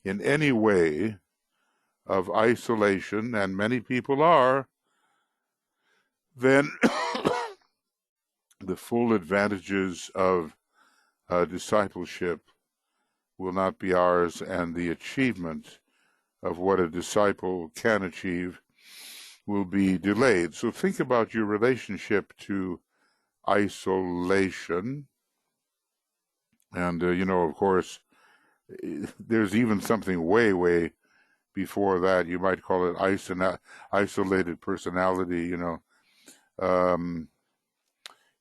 in any way of isolation, and many people are, then the full advantages of discipleship will not be ours, and the achievement of what a disciple can achieve will be delayed. So think about your relationship to isolation. And, of course, there's even something way before that. You might call it isolated personality,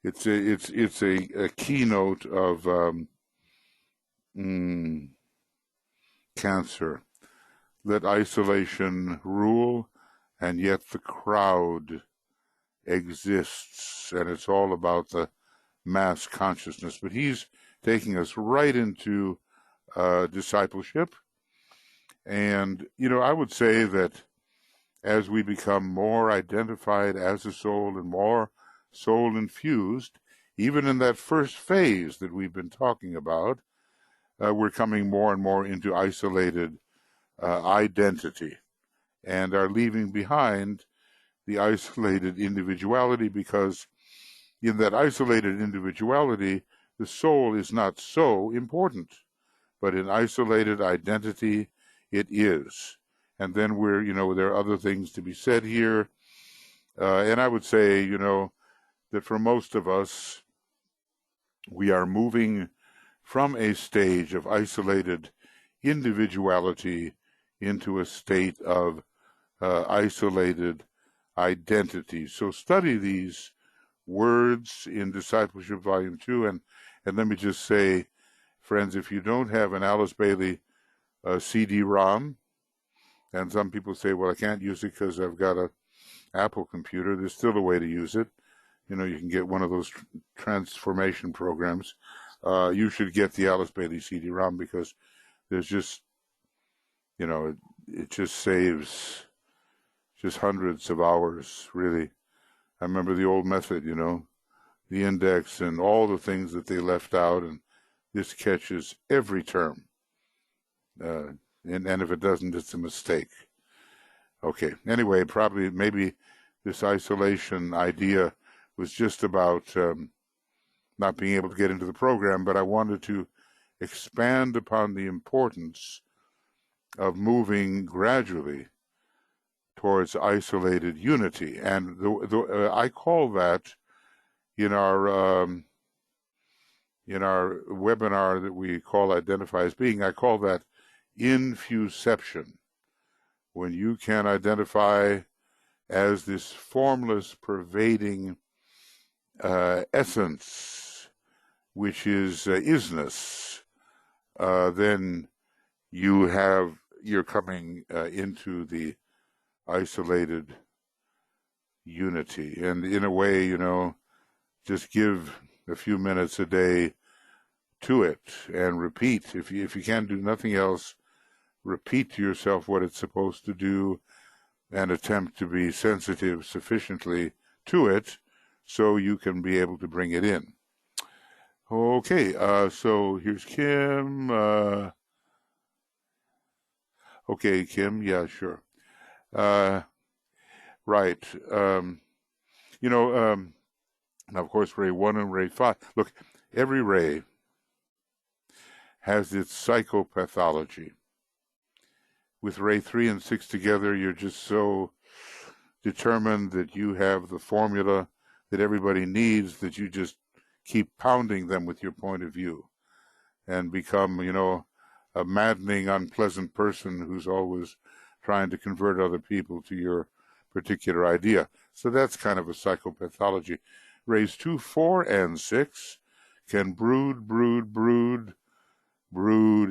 It's a keynote of Cancer. Let isolation rule, and yet the crowd exists, and it's all about the mass consciousness. But he's taking us right into discipleship. And, I would say that as we become more identified as a soul and more soul infused, even in that first phase that we've been talking about, we're coming more and more into isolated identity, and are leaving behind the isolated individuality, because in that isolated individuality, the soul is not so important, but in isolated identity, it is. And then there are other things to be said here. And I would say, that for most of us, we are moving from a stage of isolated individuality into a state of isolated identity. So study these words in Discipleship Volume 2. And let me just say, friends, if you don't have an Alice Bailey CD-ROM, and some people say, well, I can't use it because I've got an Apple computer, there's still a way to use it. You can get one of those transformation programs. You should get the Alice Bailey CD-ROM, because there's just, it just saves just hundreds of hours, really. I remember the old method, the index and all the things that they left out, and this catches every term. And if it doesn't, it's a mistake. Okay, anyway, maybe this isolation idea was just about not being able to get into the program, but I wanted to expand upon the importance of moving gradually towards isolated unity. And I call that in our webinar that we call Identify as Being, I call that infuception. When you can identify as this formless, pervading essence, which is isness, then you're coming into the isolated unity. And in a way, just give a few minutes a day to it and repeat. If you can't do nothing else, repeat to yourself what it's supposed to do and attempt to be sensitive sufficiently to it so you can be able to bring it in. Okay, so here's Kim. Okay, Kim, yeah, sure. Right. Now, of course, ray 1 and ray 5. Look, every ray has its psychopathology. With ray 3 and 6 together, you're just so determined that you have the formula that everybody needs that you just keep pounding them with your point of view and become, a maddening, unpleasant person who's always trying to convert other people to your particular idea. So that's kind of a psychopathology. Rays 2, 4, and 6 can brood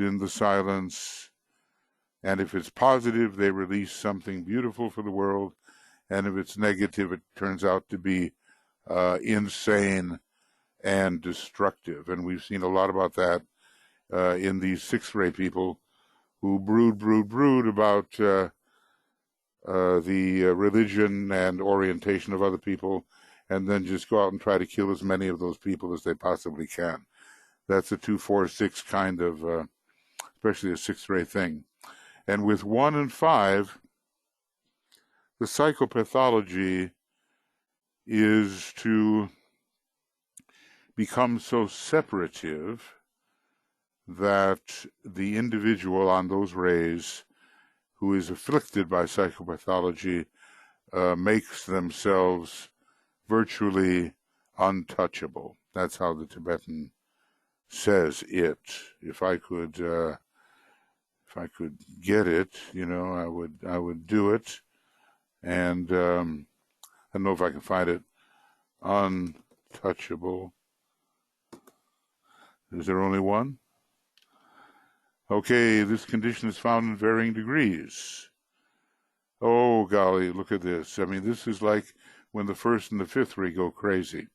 in the silence. And if it's positive, they release something beautiful for the world. And if it's negative, it turns out to be insane and destructive. And we've seen a lot about that in these 6-ray people who brood about the religion and orientation of other people, and then just go out and try to kill as many of those people as they possibly can. That's a 2, 4, 6 kind of, especially a 6-ray thing. And with 1 and 5, the psychopathology is to become so separative that the individual on those rays who is afflicted by psychopathology makes themselves virtually untouchable. That's how the Tibetan says it. If I could get it, I would do it. And I don't know if I can find it. Untouchable. Is there only one? Okay, this condition is found in varying degrees. Oh, golly, look at this. I mean, this is like when the 1st and the 5th ray go crazy.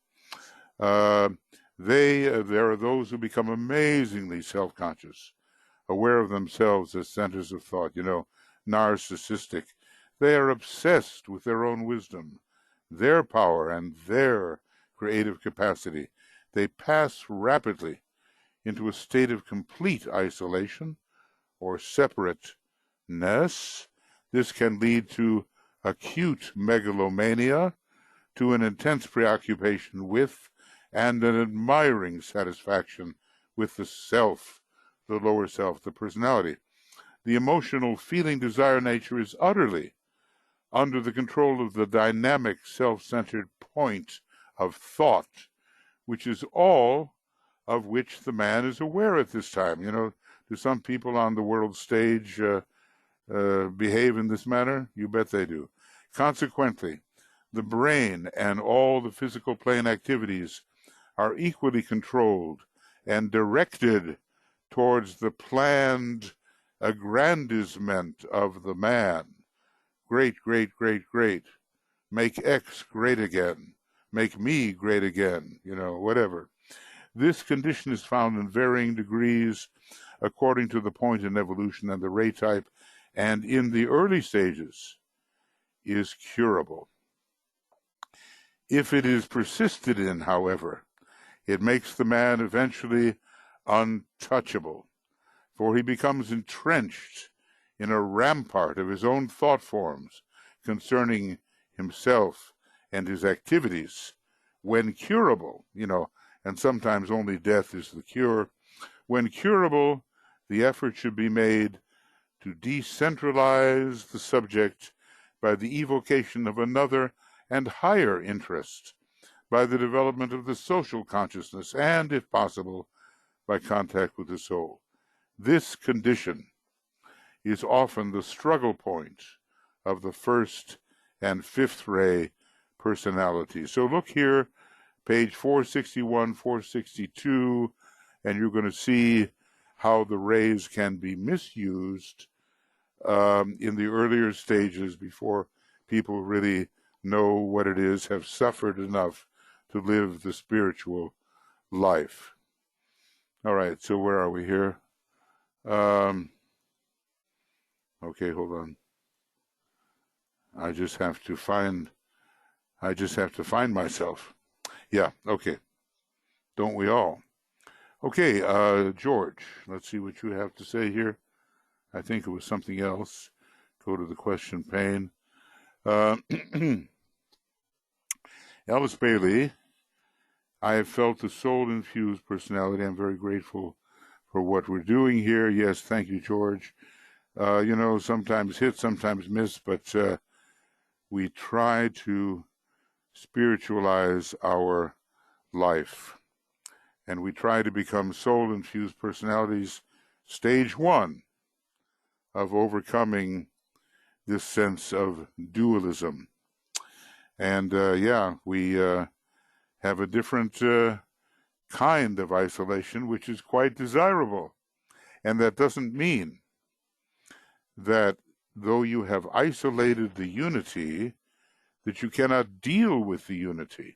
There are those who become amazingly self-conscious, aware of themselves as centers of thought, narcissistic. They are obsessed with their own wisdom, their power, and their creative capacity. They pass rapidly into a state of complete isolation or separateness. This can lead to acute megalomania, to an intense preoccupation with and an admiring satisfaction with the self, the lower self, the personality. The emotional, feeling, desire nature is utterly under the control of the dynamic, self-centered point of thought, which is all of which the man is aware at this time. Do some people on the world stage behave in this manner? You bet they do. Consequently, the brain and all the physical plane activities are equally controlled and directed towards the planned aggrandizement of the man. Great, great, great, great. Make X great again. Make me great again. Whatever. This condition is found in varying degrees according to the point in evolution and the ray type, and in the early stages is curable. If it is persisted in, however, it makes the man eventually untouchable, for he becomes entrenched in a rampart of his own thought forms concerning himself and his activities. When curable, and sometimes only death is the cure, When curable, the effort should be made to decentralize the subject by the evocation of another and higher interest, by the development of the social consciousness, and, if possible, by contact with the soul. This condition is often the struggle point of the first and fifth ray personality. So look here, page 461, 462, and you're going to see how the rays can be misused in the earlier stages before people really know what it is, have suffered enough to live the spiritual life. All right, so where are we here? Okay, hold on. I just have to find myself. Yeah, okay. Don't we all? Okay, George, let's see what you have to say here. I think it was something else. Go to the question pane. Elvis Bailey, I have felt the soul-infused personality. I'm very grateful for what we're doing here. Yes, thank you, George. Sometimes hit, sometimes miss, but we try to spiritualize our life. And we try to become soul-infused personalities, stage one of overcoming this sense of dualism. And we have a different kind of isolation, which is quite desirable. And that doesn't mean that though you have isolated the unity, that you cannot deal with the unity.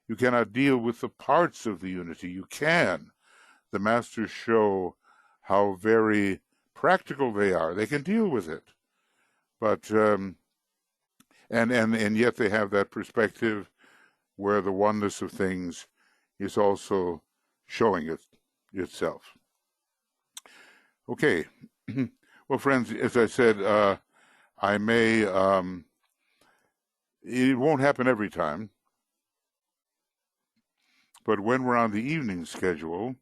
You cannot deal with the parts of the unity. You can. The masters show how very practical they are. They can deal with it. But and yet they have that perspective where the oneness of things is also showing itself. Okay. Well, friends, as I said, I may, it won't happen every time, but when we're on the evening schedule,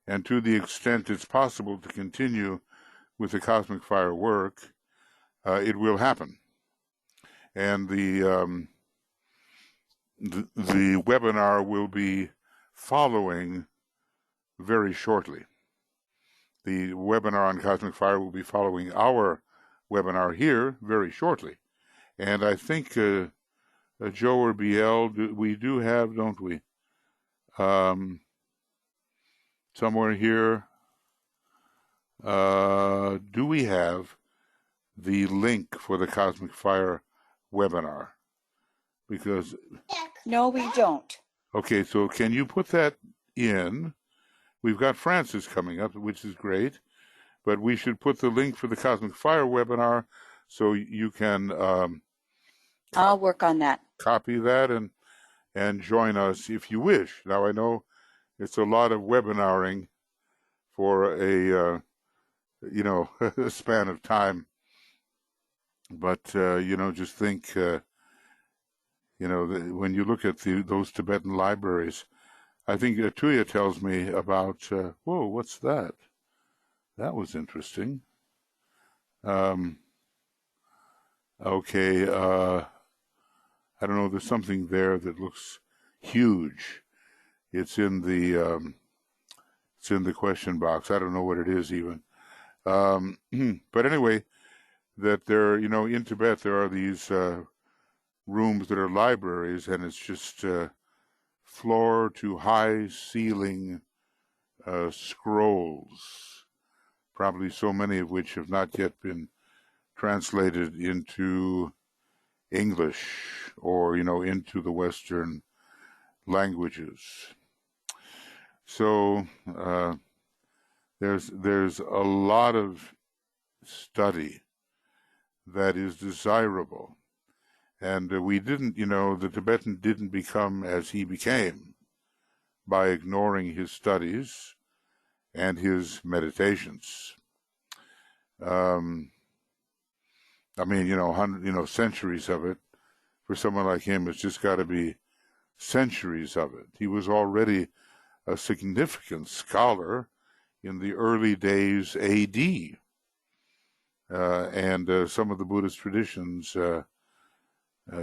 and to the extent it's possible to continue with the cosmic fire work, it will happen. And the webinar will be following very shortly. The webinar on cosmic fire will be following our webinar here very shortly. And I think Joe or BL, we do have, don't we? Somewhere here, do we have the link for the cosmic fire webinar? Because no, we don't. Okay, so can you put that in? We've got Francis coming up, which is great, but we should put the link for the cosmic fire webinar so you can I'll work on that. Copy that and join us if you wish. Now I know it's a lot of webinaring for a a span of time, but just think when you look at those Tibetan libraries, I think Tuya tells me about whoa, what's that? That was interesting. Okay, I don't know, there's something there that looks huge. It's in the question box. I don't know what it is even. But anyway, that there, in Tibet there are these rooms that are libraries, and it's just floor to high ceiling scrolls, probably so many of which have not yet been translated into English or into the Western languages. So there's a lot of study that is desirable, and we didn't, the Tibetan didn't become as he became by ignoring his studies and his meditations. Centuries of it. For someone like him, it's just got to be centuries of it. He was already a significant scholar in the early days AD. And some of the Buddhist traditions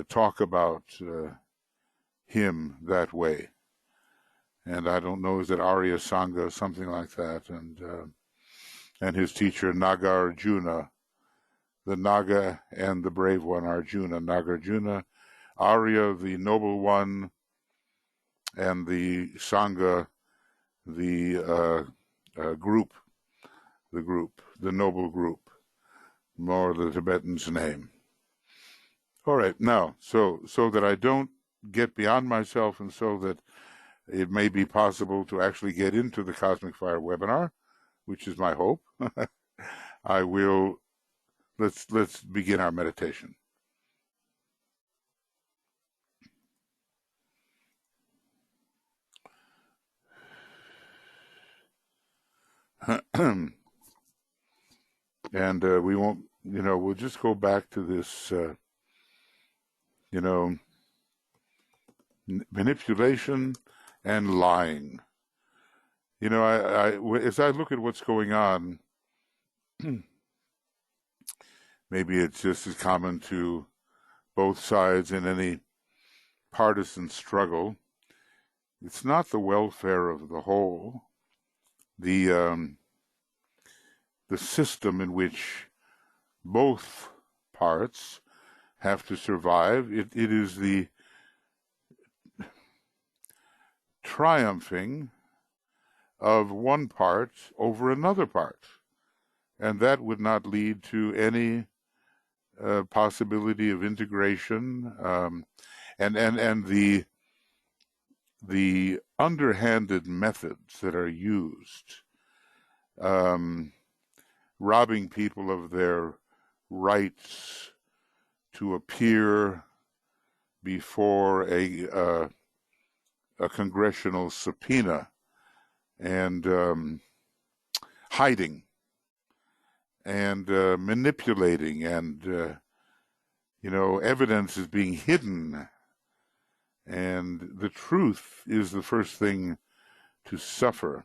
talk about him that way. And I don't know, is it Arya Sangha, something like that, and his teacher Nagarjuna, the Naga and the brave one Arjuna, Nagarjuna, Arya, the noble one, and the Sangha, the group, the noble group, more the Tibetan's name. All right, now, so that I don't get beyond myself, and so that it may be possible to actually get into the Cosmic Fire webinar, which is my hope, I will, let's begin our meditation. And we won't, we'll just go back to this, manipulation and lying. As I look at what's going on, maybe it's just as common to both sides in any partisan struggle. It's not the welfare of the whole, the system in which both parts have to survive. It is the triumphing of one part over another part, and that would not lead to any possibility of integration, and the underhanded methods that are used, robbing people of their rights to appear before a congressional subpoena, and hiding and manipulating, and evidence is being hidden, and the truth is the first thing to suffer.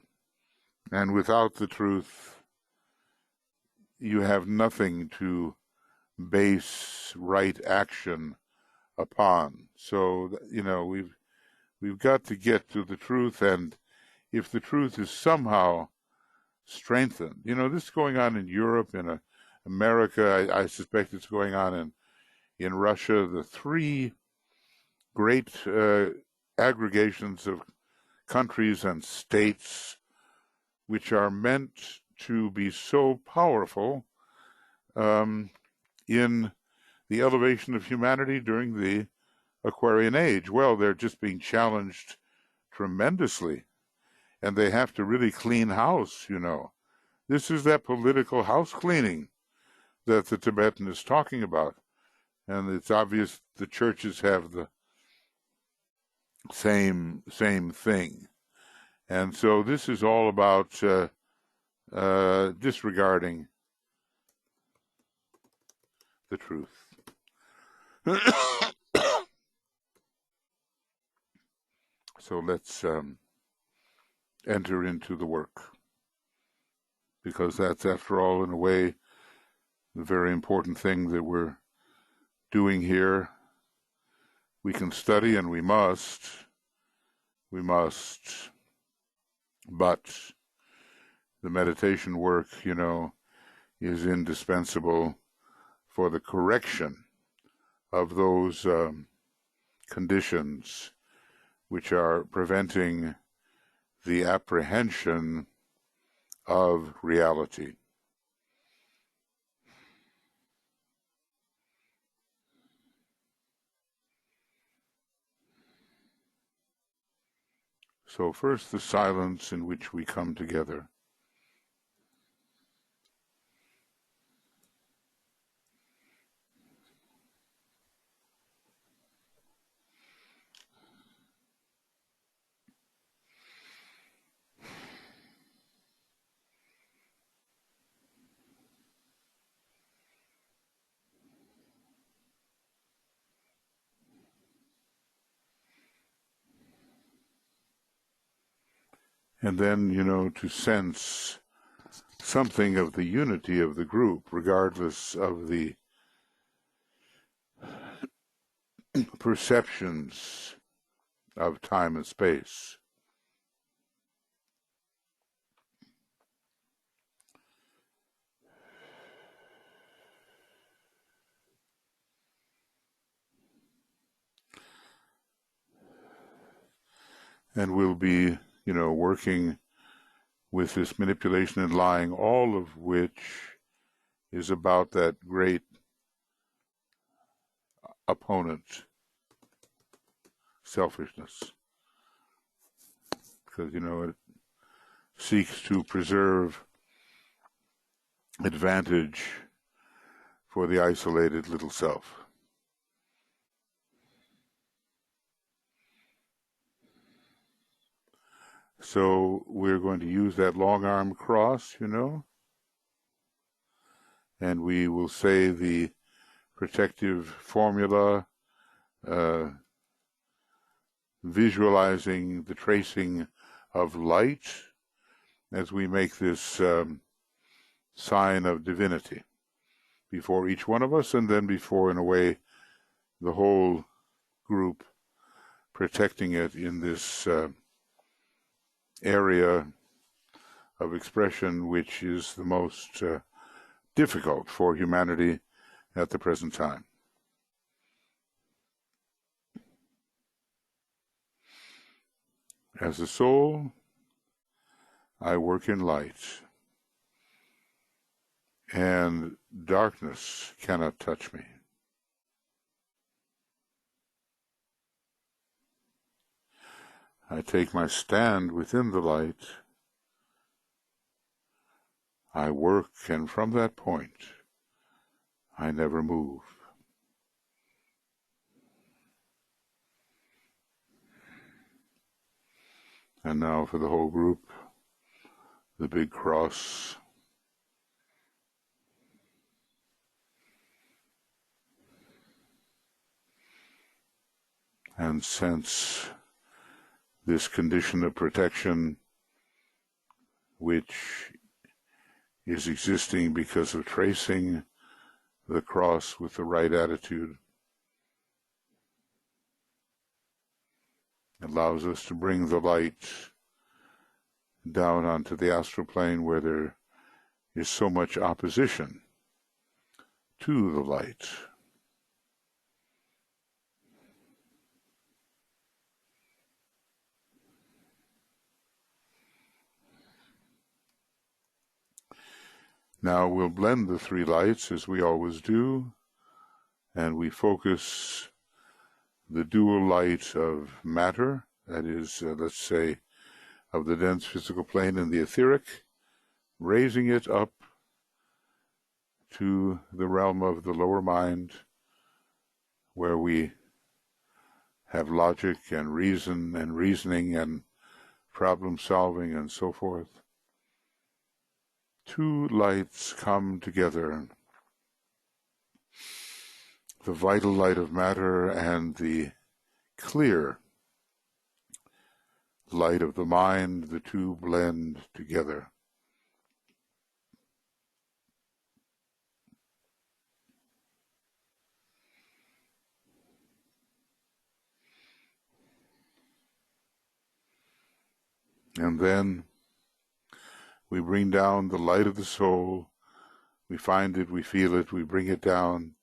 And without the truth, you have nothing to base right action upon. So, we've got to get to the truth, and if the truth is somehow strengthened, this is going on in Europe, in America, I suspect it's going on in Russia, the three great aggregations of countries and states which are meant to be so powerful in the elevation of humanity during the Aquarian Age. Well, they're just being challenged tremendously, and they have to really clean house, This is that political house cleaning that the Tibetan is talking about. And it's obvious the churches have the same thing. And so this is all about disregarding the truth. So let's enter into the work, because that's, after all, in a way, the very important thing that we're doing here. We can study, and we must, but the meditation work, is indispensable for the correction of those conditions which are preventing the apprehension of reality. So first, the silence in which we come together. And then, to sense something of the unity of the group, regardless of the perceptions of time and space. And we'll be, working with this manipulation and lying, all of which is about that great opponent, selfishness. Because, it seeks to preserve advantage for the isolated little self. So we're going to use that long arm cross, and we will say the protective formula, visualizing the tracing of light as we make this sign of divinity before each one of us, and then before, in a way, the whole group, protecting it in this area of expression which is the most difficult for humanity at the present time. As a soul, I work in light, and darkness cannot touch me. I take my stand within the light. I work, and from that point, I never move. And now for the whole group, the big cross. And sense this condition of protection which is existing because of tracing the cross with the right attitude. It allows us to bring the light down onto the astral plane where there is so much opposition to the light. Now we'll blend the three lights as we always do, and we focus the dual light of matter, that is, let's say, of the dense physical plane and the etheric, raising it up to the realm of the lower mind, where we have logic and reason and reasoning and problem solving and so forth. Two lights come together, the vital light of matter and the clear light of the mind. The two blend together. And then we bring down the light of the soul. We find it, we feel it, we bring it down.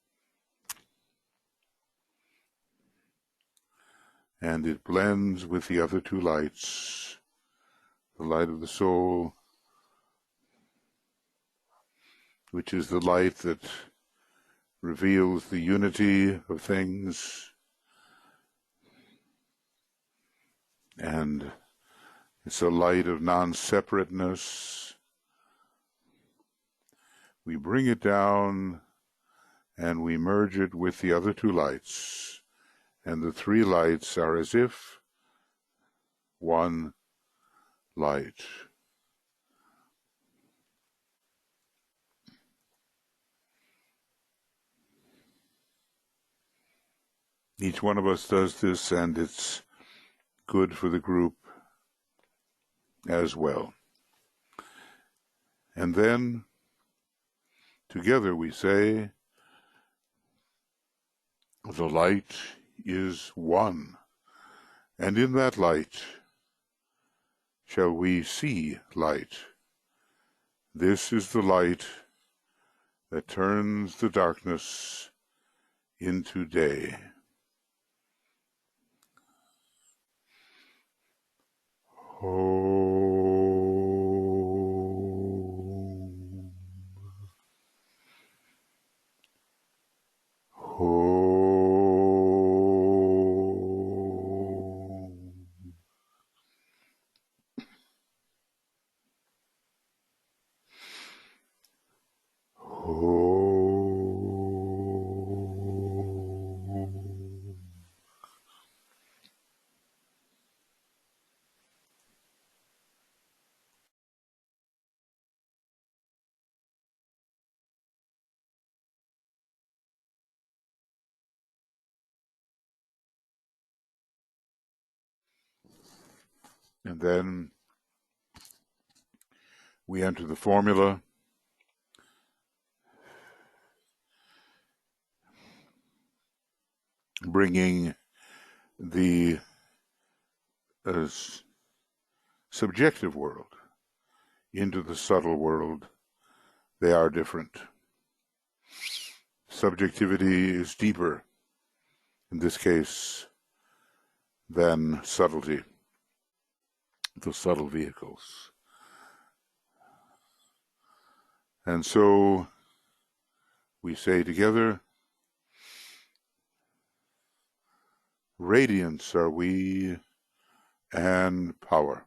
And it blends with the other two lights. The light of the soul, which is the light that reveals the unity of things. And it's a light of non-separateness. We bring it down and we merge it with the other two lights. And the three lights are as if one light. Each one of us does this, and it's good for the group as well. And then, together we say, the light is one, and in that light shall we see light. This is the light that turns the darkness into day. Om. Om. And then we enter the formula, bringing the subjective world into the subtle world. They are different. Subjectivity is deeper, in this case, than subtlety, the subtle vehicles. And so we say together, radiance are we and power.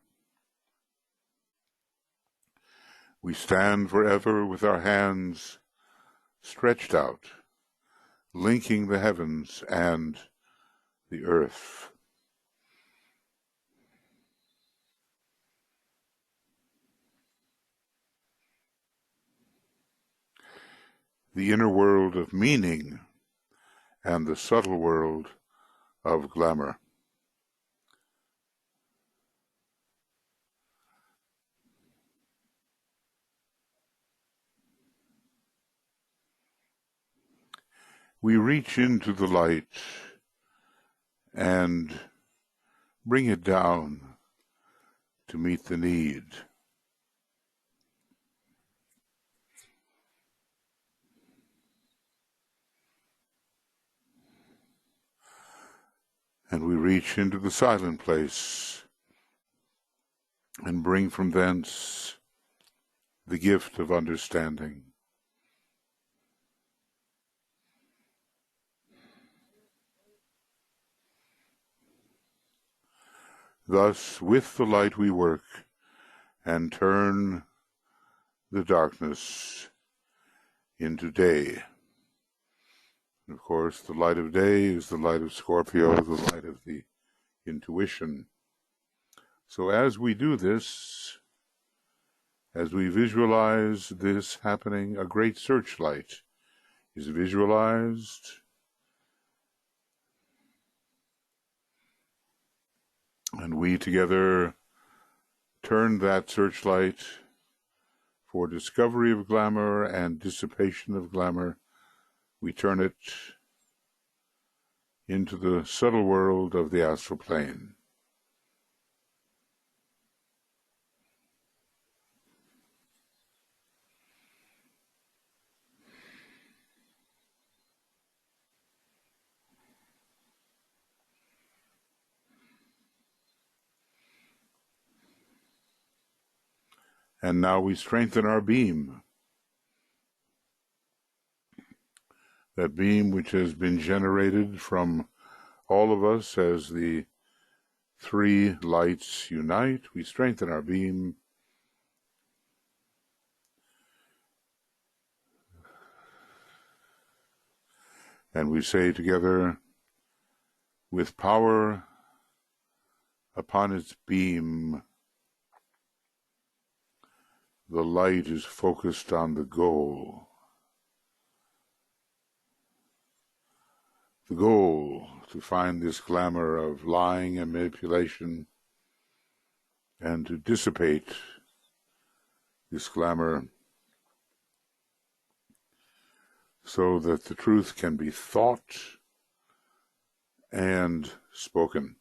We stand forever with our hands stretched out, linking the heavens and the earth. The inner world of meaning and the subtle world of glamour. We reach into the light and bring it down to meet the need. And we reach into the silent place and bring from thence the gift of understanding. Thus, with the light we work and turn the darkness into day. And of course, the light of day is the light of Scorpio, the light of the intuition. So as we do this, as we visualize this happening, a great searchlight is visualized, and we together turn that searchlight for discovery of glamour and dissipation of glamour. We turn it into the subtle world of the astral plane. And now we strengthen our beam, that beam which has been generated from all of us as the three lights unite. We strengthen our beam, and we say together, with power upon its beam, the light is focused on the goal. The goal to find this glamour of lying and manipulation and to dissipate this glamour so that the truth can be thought and spoken.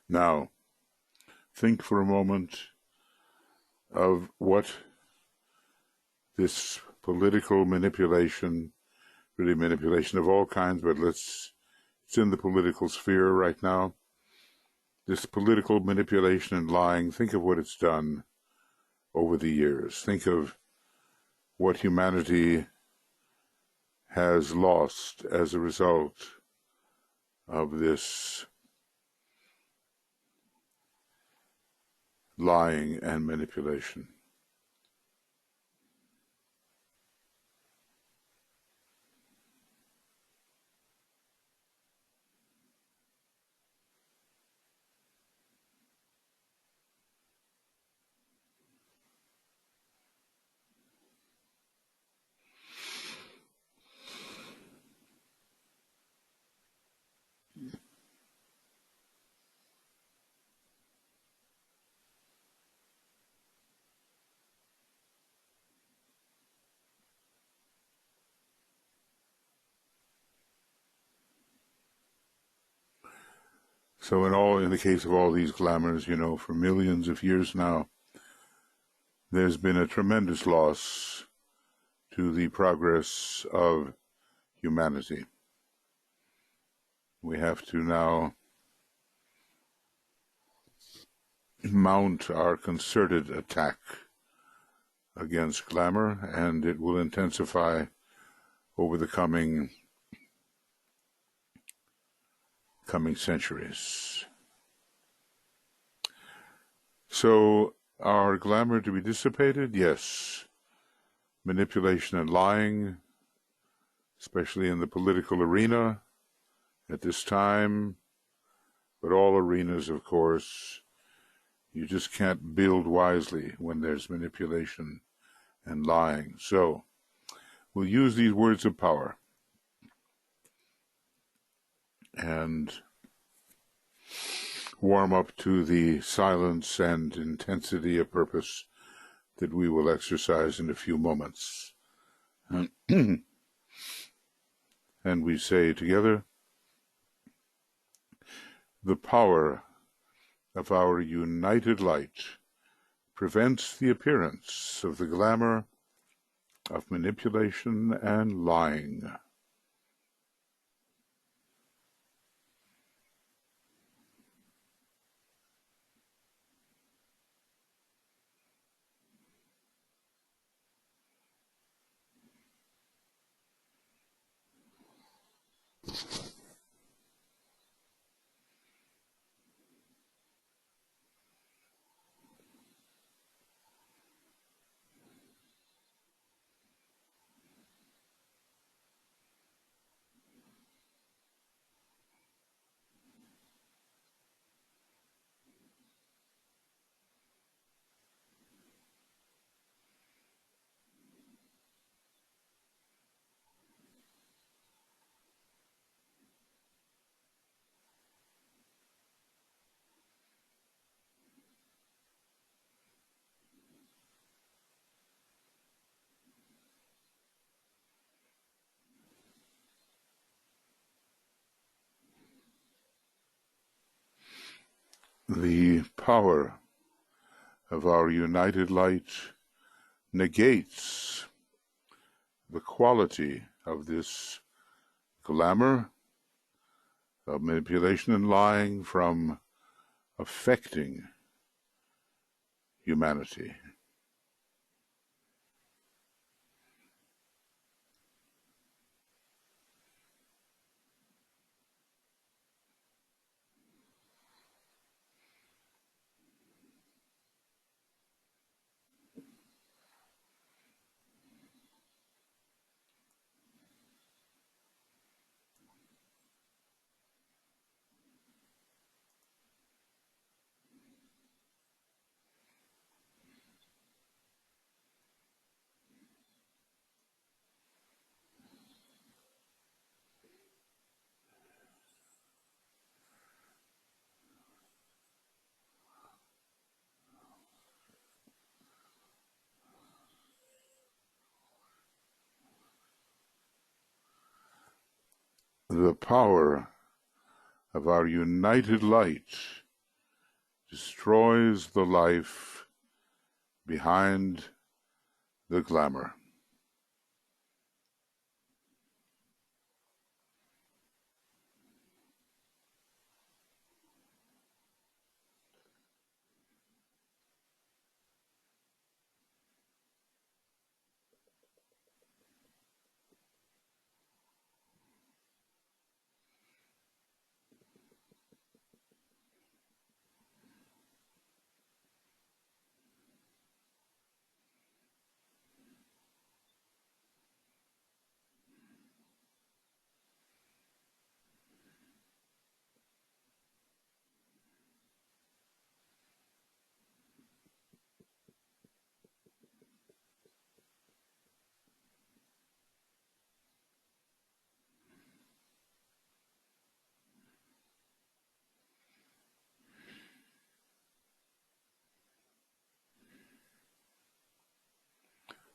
Now, think for a moment of what this political manipulation, really manipulation of all kinds, but it's in the political sphere right now. This political manipulation and lying, think of what it's done over the years. Think of what humanity has lost as a result of this lying and manipulation. So in the case of all these glamours, for millions of years now, there's been a tremendous loss to the progress of humanity. We have to now mount our concerted attack against glamour, and it will intensify over the coming centuries. So, are glamour to be dissipated? Yes. Manipulation and lying, especially in the political arena at this time, but all arenas, of course. You just can't build wisely when there's manipulation and lying. So, we'll use these words of power and warm up to the silence and intensity of purpose that we will exercise in a few moments. And we say together, the power of our united light prevents the appearance of the glamour of manipulation and lying. The power of our united light negates the quality of this glamour of manipulation and lying from affecting humanity. the power of our united light destroys the life behind the glamour.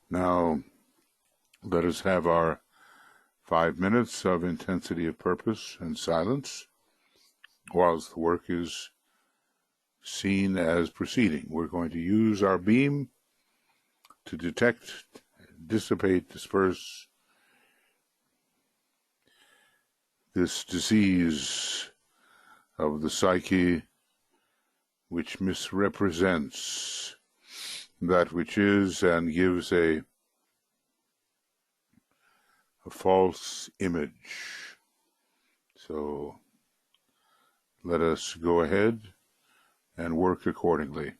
Now, let us have our 5 minutes of intensity of purpose and silence whilst the work is seen as proceeding. We're going to use our beam to detect, dissipate, disperse this disease of the psyche which misrepresents that which is and gives a false image. So let us go ahead and work accordingly.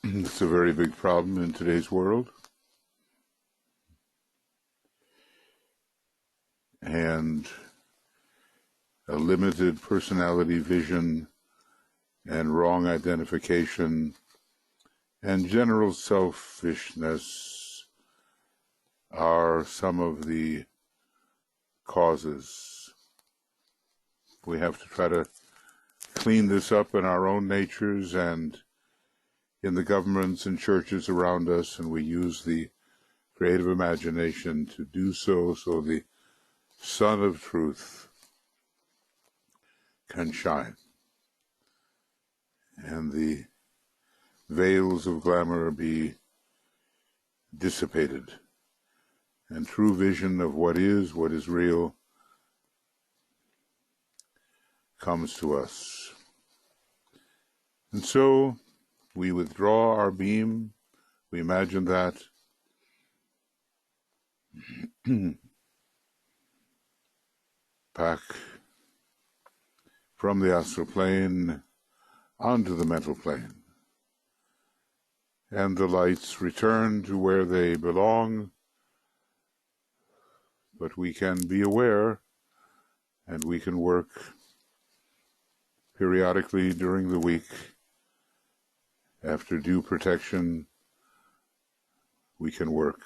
It's a very big problem in today's world. And a limited personality vision and wrong identification and general selfishness are some of the causes. We have to try to clean this up in our own natures and in the governments and churches around us, and we use the creative imagination to do so, so the sun of truth can shine and the veils of glamour be dissipated, and true vision of what is real, comes to us. And so we withdraw our beam, we imagine that back from the astral plane onto the mental plane, and the lights return to where they belong, but we can be aware and we can work periodically during the week. After due protection, we can work.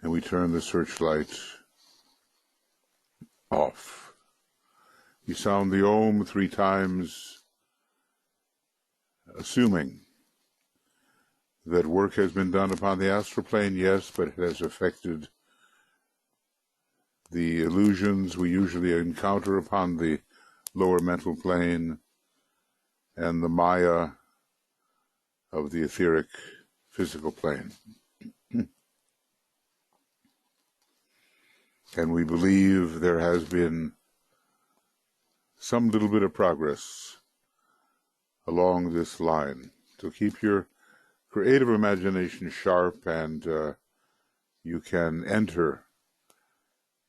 And we turn the searchlight off. We sound the Om 3 times, assuming that work has been done upon the astral plane, yes, but it has affected the illusions we usually encounter upon the lower mental plane and the Maya of the etheric physical plane. And we believe there has been some little bit of progress along this line. So keep your creative imagination sharp, and you can enter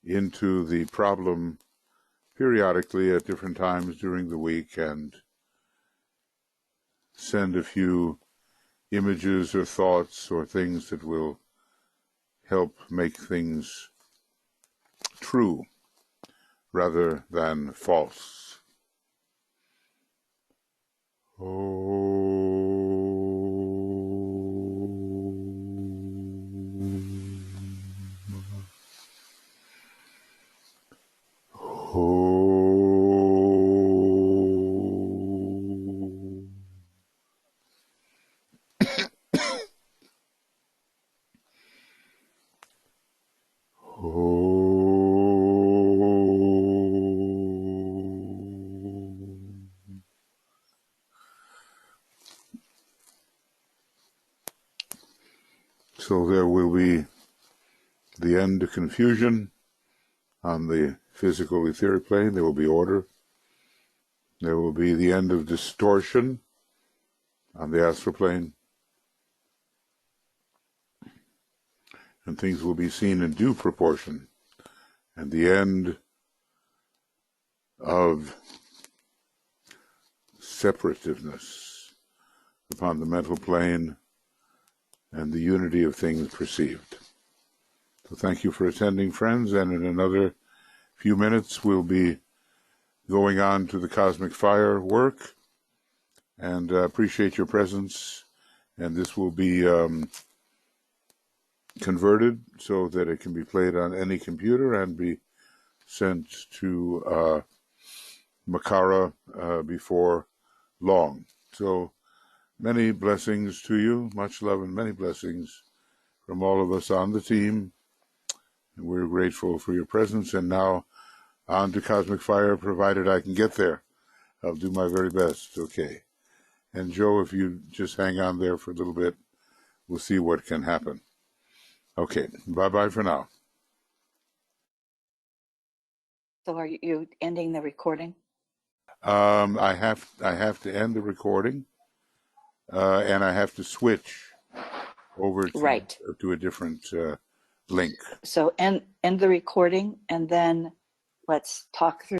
into the problem periodically at different times during the week and send a few images or thoughts or things that will help make things true rather than false. So there will be the end of confusion on the physical etheric plane. There will be order. There will be the end of distortion on the astral plane. And things will be seen in due proportion. And the end of separativeness upon the mental plane and the unity of things perceived. So thank you for attending, friends, and in another few minutes we'll be going on to the cosmic fire work, and appreciate your presence. And this will be converted so that it can be played on any computer and be sent to Makara before long. So many blessings to you, much love and many blessings from all of us on the team. And we're grateful for your presence. And now on to Cosmic Fire, provided I can get there. I'll do my very best. Okay. And Joe, if you just hang on there for a little bit, we'll see what can happen. Okay. Bye-bye for now. So are you ending the recording? I have to end the recording, and I have to switch over to a different link. So end the recording, and then let's talk through